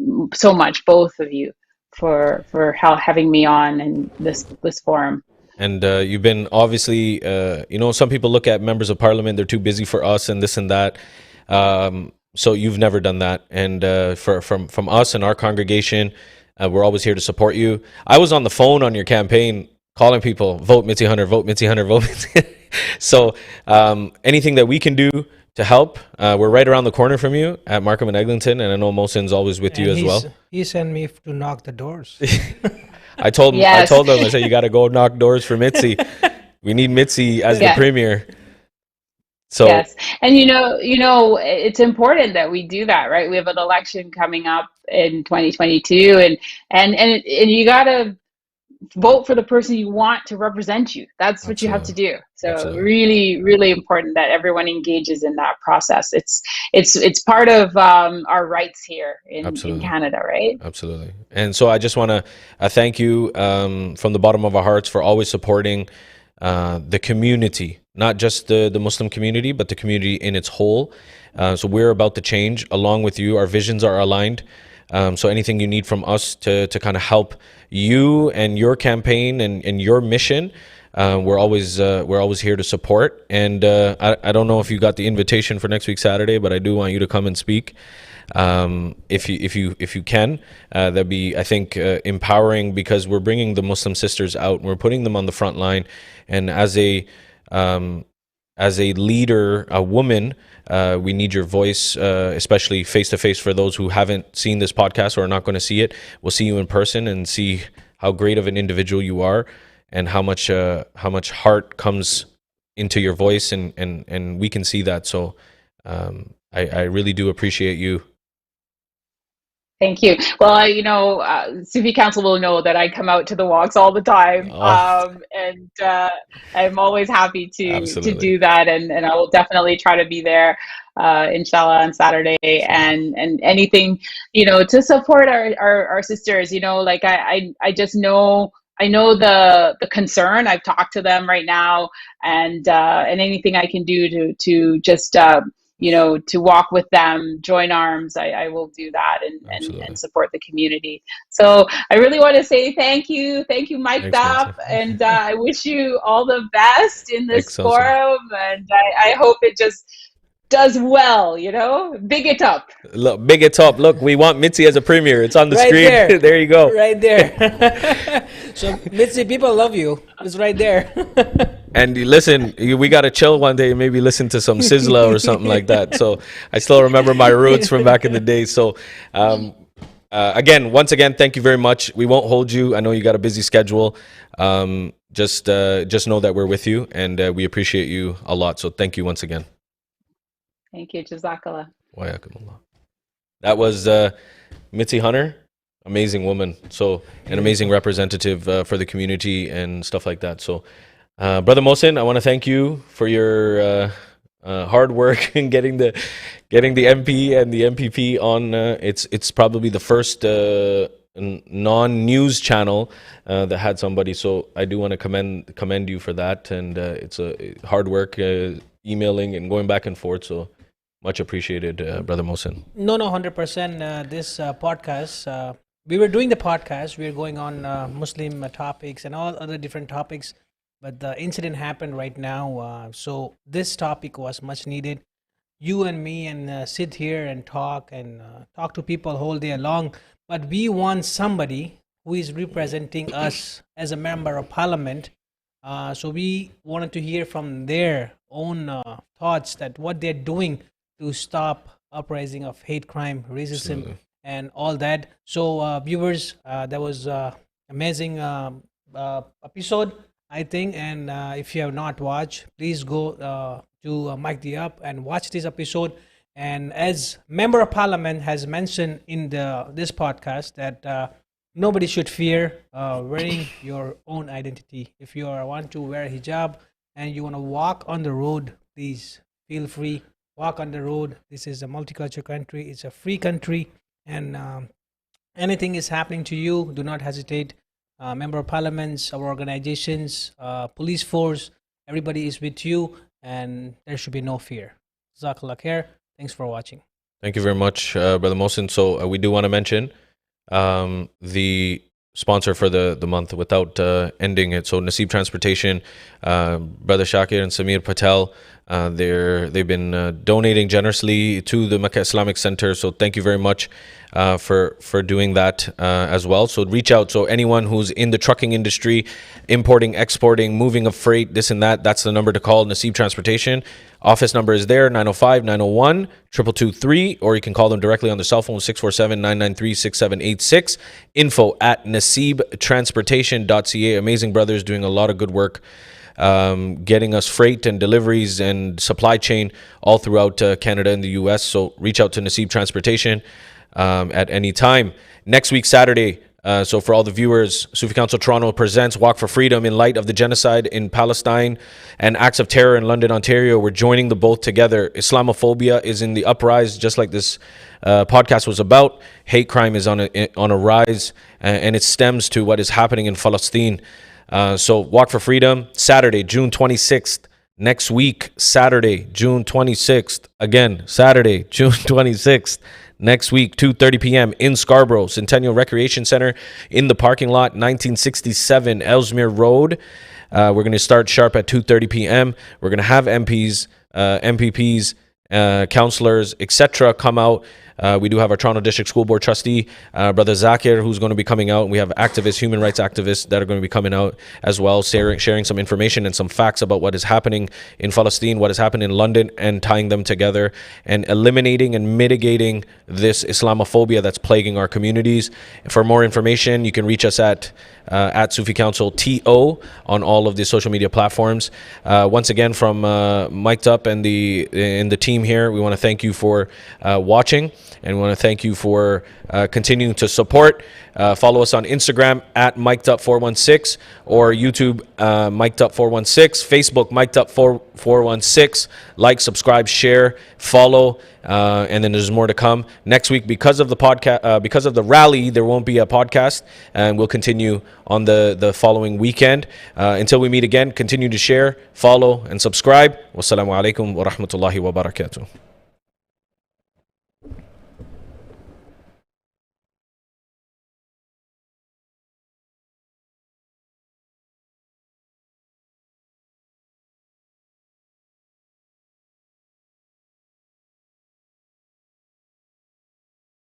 [SPEAKER 4] much, both of you, for having me on in this forum. And
[SPEAKER 1] you've been obviously some people look at members of parliament, they're too busy for us and this and that. So you've never done that, and from us and our congregation, we're always here to support you. I was on the phone on your campaign calling people, vote Mitzie Hunter, vote Mitzie Hunter, vote Mitzie. So anything that we can do to help, we're right around the corner from you at Markham and Eglinton, and I know Mohsin's always with you as well.
[SPEAKER 2] He sent me to knock the doors.
[SPEAKER 1] I told him, I said, you got to go knock doors for Mitzie. We need Mitzie as the premier. So
[SPEAKER 4] yes, and you know, it's important that we do that, right? We have an election coming up in 2022, and you got to vote for the person you want to represent you. That's what you have to do. So really, really important that everyone engages in that process. It's part of our rights here in Canada, right?
[SPEAKER 1] Absolutely. And so I just want to thank you from the bottom of our hearts for always supporting the community, not just the Muslim community, but the community in its whole. So we're about to change along with you. Our visions are aligned. So anything you need from us to kind of help you and your campaign and your mission, we're always here to support. And I don't know if you got the invitation for next week Saturday, but I do want you to come and speak. If you can, that'd be, I think, empowering, because we're bringing the Muslim sisters out and we're putting them on the front line. And as a leader, a woman, we need your voice, especially face to face. For those who haven't seen this podcast or are not going to see it, we'll see you in person and see how great of an individual you are, and how much heart comes into your voice, and we can see that. So I really do appreciate you.
[SPEAKER 4] Thank you. Well, you know, Sufi Council will know that I come out to the walks all the time, and I'm always happy to do that, and I will definitely try to be there, inshallah, on Saturday, and anything, you know, to support our sisters. You know, like I just know. I know the concern. I've talked to them right now, and anything I can do to just you know, to walk with them, join arms, I will do that and support the community. So I really want to say thank you, Mike Duff, and I wish you all the best in this forum, and I hope it just does well, you know. Big it up.
[SPEAKER 1] Look, big it up. Look, we want Mitzie as a premier. It's on the
[SPEAKER 2] right
[SPEAKER 1] screen.
[SPEAKER 2] There.
[SPEAKER 1] There you go.
[SPEAKER 2] Right there. So Mitzie, people love you. It's right there.
[SPEAKER 1] And listen, we got to chill one day and maybe listen to some Sizzla or something like that. So I still remember my roots from back in the day. So once again, thank you very much. We won't hold you. I know you got a busy schedule. Just know that we're with you, and we appreciate you a lot. So thank you once again.
[SPEAKER 4] Thank you. Jazakallah.
[SPEAKER 1] That was Mitzie Hunter. Amazing woman. So an amazing representative for the community and stuff like that. So Brother Mohsin, I want to thank you for your hard work in getting the MP and the MPP on. It's probably the first non-news channel that had somebody. So I do want to commend you for that. And it's a hard work emailing and going back and forth. So much appreciated, Brother Mohsin.
[SPEAKER 2] No, 100%. This podcast, we were doing the podcast. We were going on Muslim topics and all other different topics. But the incident happened right now. So this topic was much needed. You and me and sit here and talk to people whole day long. But we want somebody who is representing us as a member of parliament. So we wanted to hear from their own thoughts that what they're doing to stop uprising of hate crime, racism, and all that. So viewers, that was amazing episode, I think. And if you have not watched, please go to Mic the Up and watch this episode. And as Member of Parliament has mentioned in this podcast, that nobody should fear wearing your own identity. If you want to wear a hijab and you want to walk on the road, please feel free. Walk on the road. This is a multicultural country. It's a free country. And anything is happening to you, do not hesitate. Member of Parliaments, our organizations, police force, everybody is with you, and there should be no fear. Jazakallah khair. Thanks for watching.
[SPEAKER 1] Thank you very much, Brother Mohsin. So we do want to mention the sponsor for the month without ending it. So Naseeb Transportation, Brother Shakir and Samir Patel, They've been donating generously to the Mecca Islamic Center, so thank you very much for doing that as well. So reach out. So anyone who's in the trucking industry, importing, exporting, moving of freight, this and that, that's the number to call. Naseeb Transportation. Office number is there, 905-901-2223, or you can call them directly on their cell phone, 647-993-6786. Info at naseebtransportation.ca. Amazing brothers doing a lot of good work, getting us freight and deliveries and supply chain all throughout Canada and the US. So reach out to Naseeb Transportation at any time. Next week, Saturday, so for all the viewers, Sufi Council Toronto presents Walk for Freedom in light of the genocide in Palestine and acts of terror in London, Ontario. We're joining the both together. Islamophobia is in the uprise, just like this podcast was about. Hate crime is on a rise, and it stems to what is happening in Palestine. So Walk for Freedom, Saturday, June 26th. Next week, Saturday, June 26th. Again, Saturday, June 26th. Next week, 2:30 p.m. in Scarborough, Centennial Recreation Center in the parking lot, 1967 Ellesmere Road. We're going to start sharp at 2:30 p.m. We're going to have MPs, MPPs, councillors, etc. come out. We do have our Toronto District School Board trustee, Brother Zakir, who's going to be coming out. We have activists, human rights activists that are going to be coming out as well, sharing some information and some facts about what is happening in Palestine, what has happened in London, and tying them together and eliminating and mitigating this Islamophobia that's plaguing our communities. For more information, you can reach us at Sufi Council TO on all of the social media platforms. Once again, from Mic'd Up and the team here, we want to thank you for watching. And we want to thank you for continuing to support. Follow us on Instagram at Mic'd Up 416 or YouTube Mic'd Up 416, Facebook Mic'd Up 416. Like, subscribe, share, follow, and then there's more to come next week because of the podcast. Because of the rally, there won't be a podcast, and we'll continue on the following weekend. Until we meet again, continue to share, follow, and subscribe. Wassalamualaikum wa rahmatullahi wa barakatuh.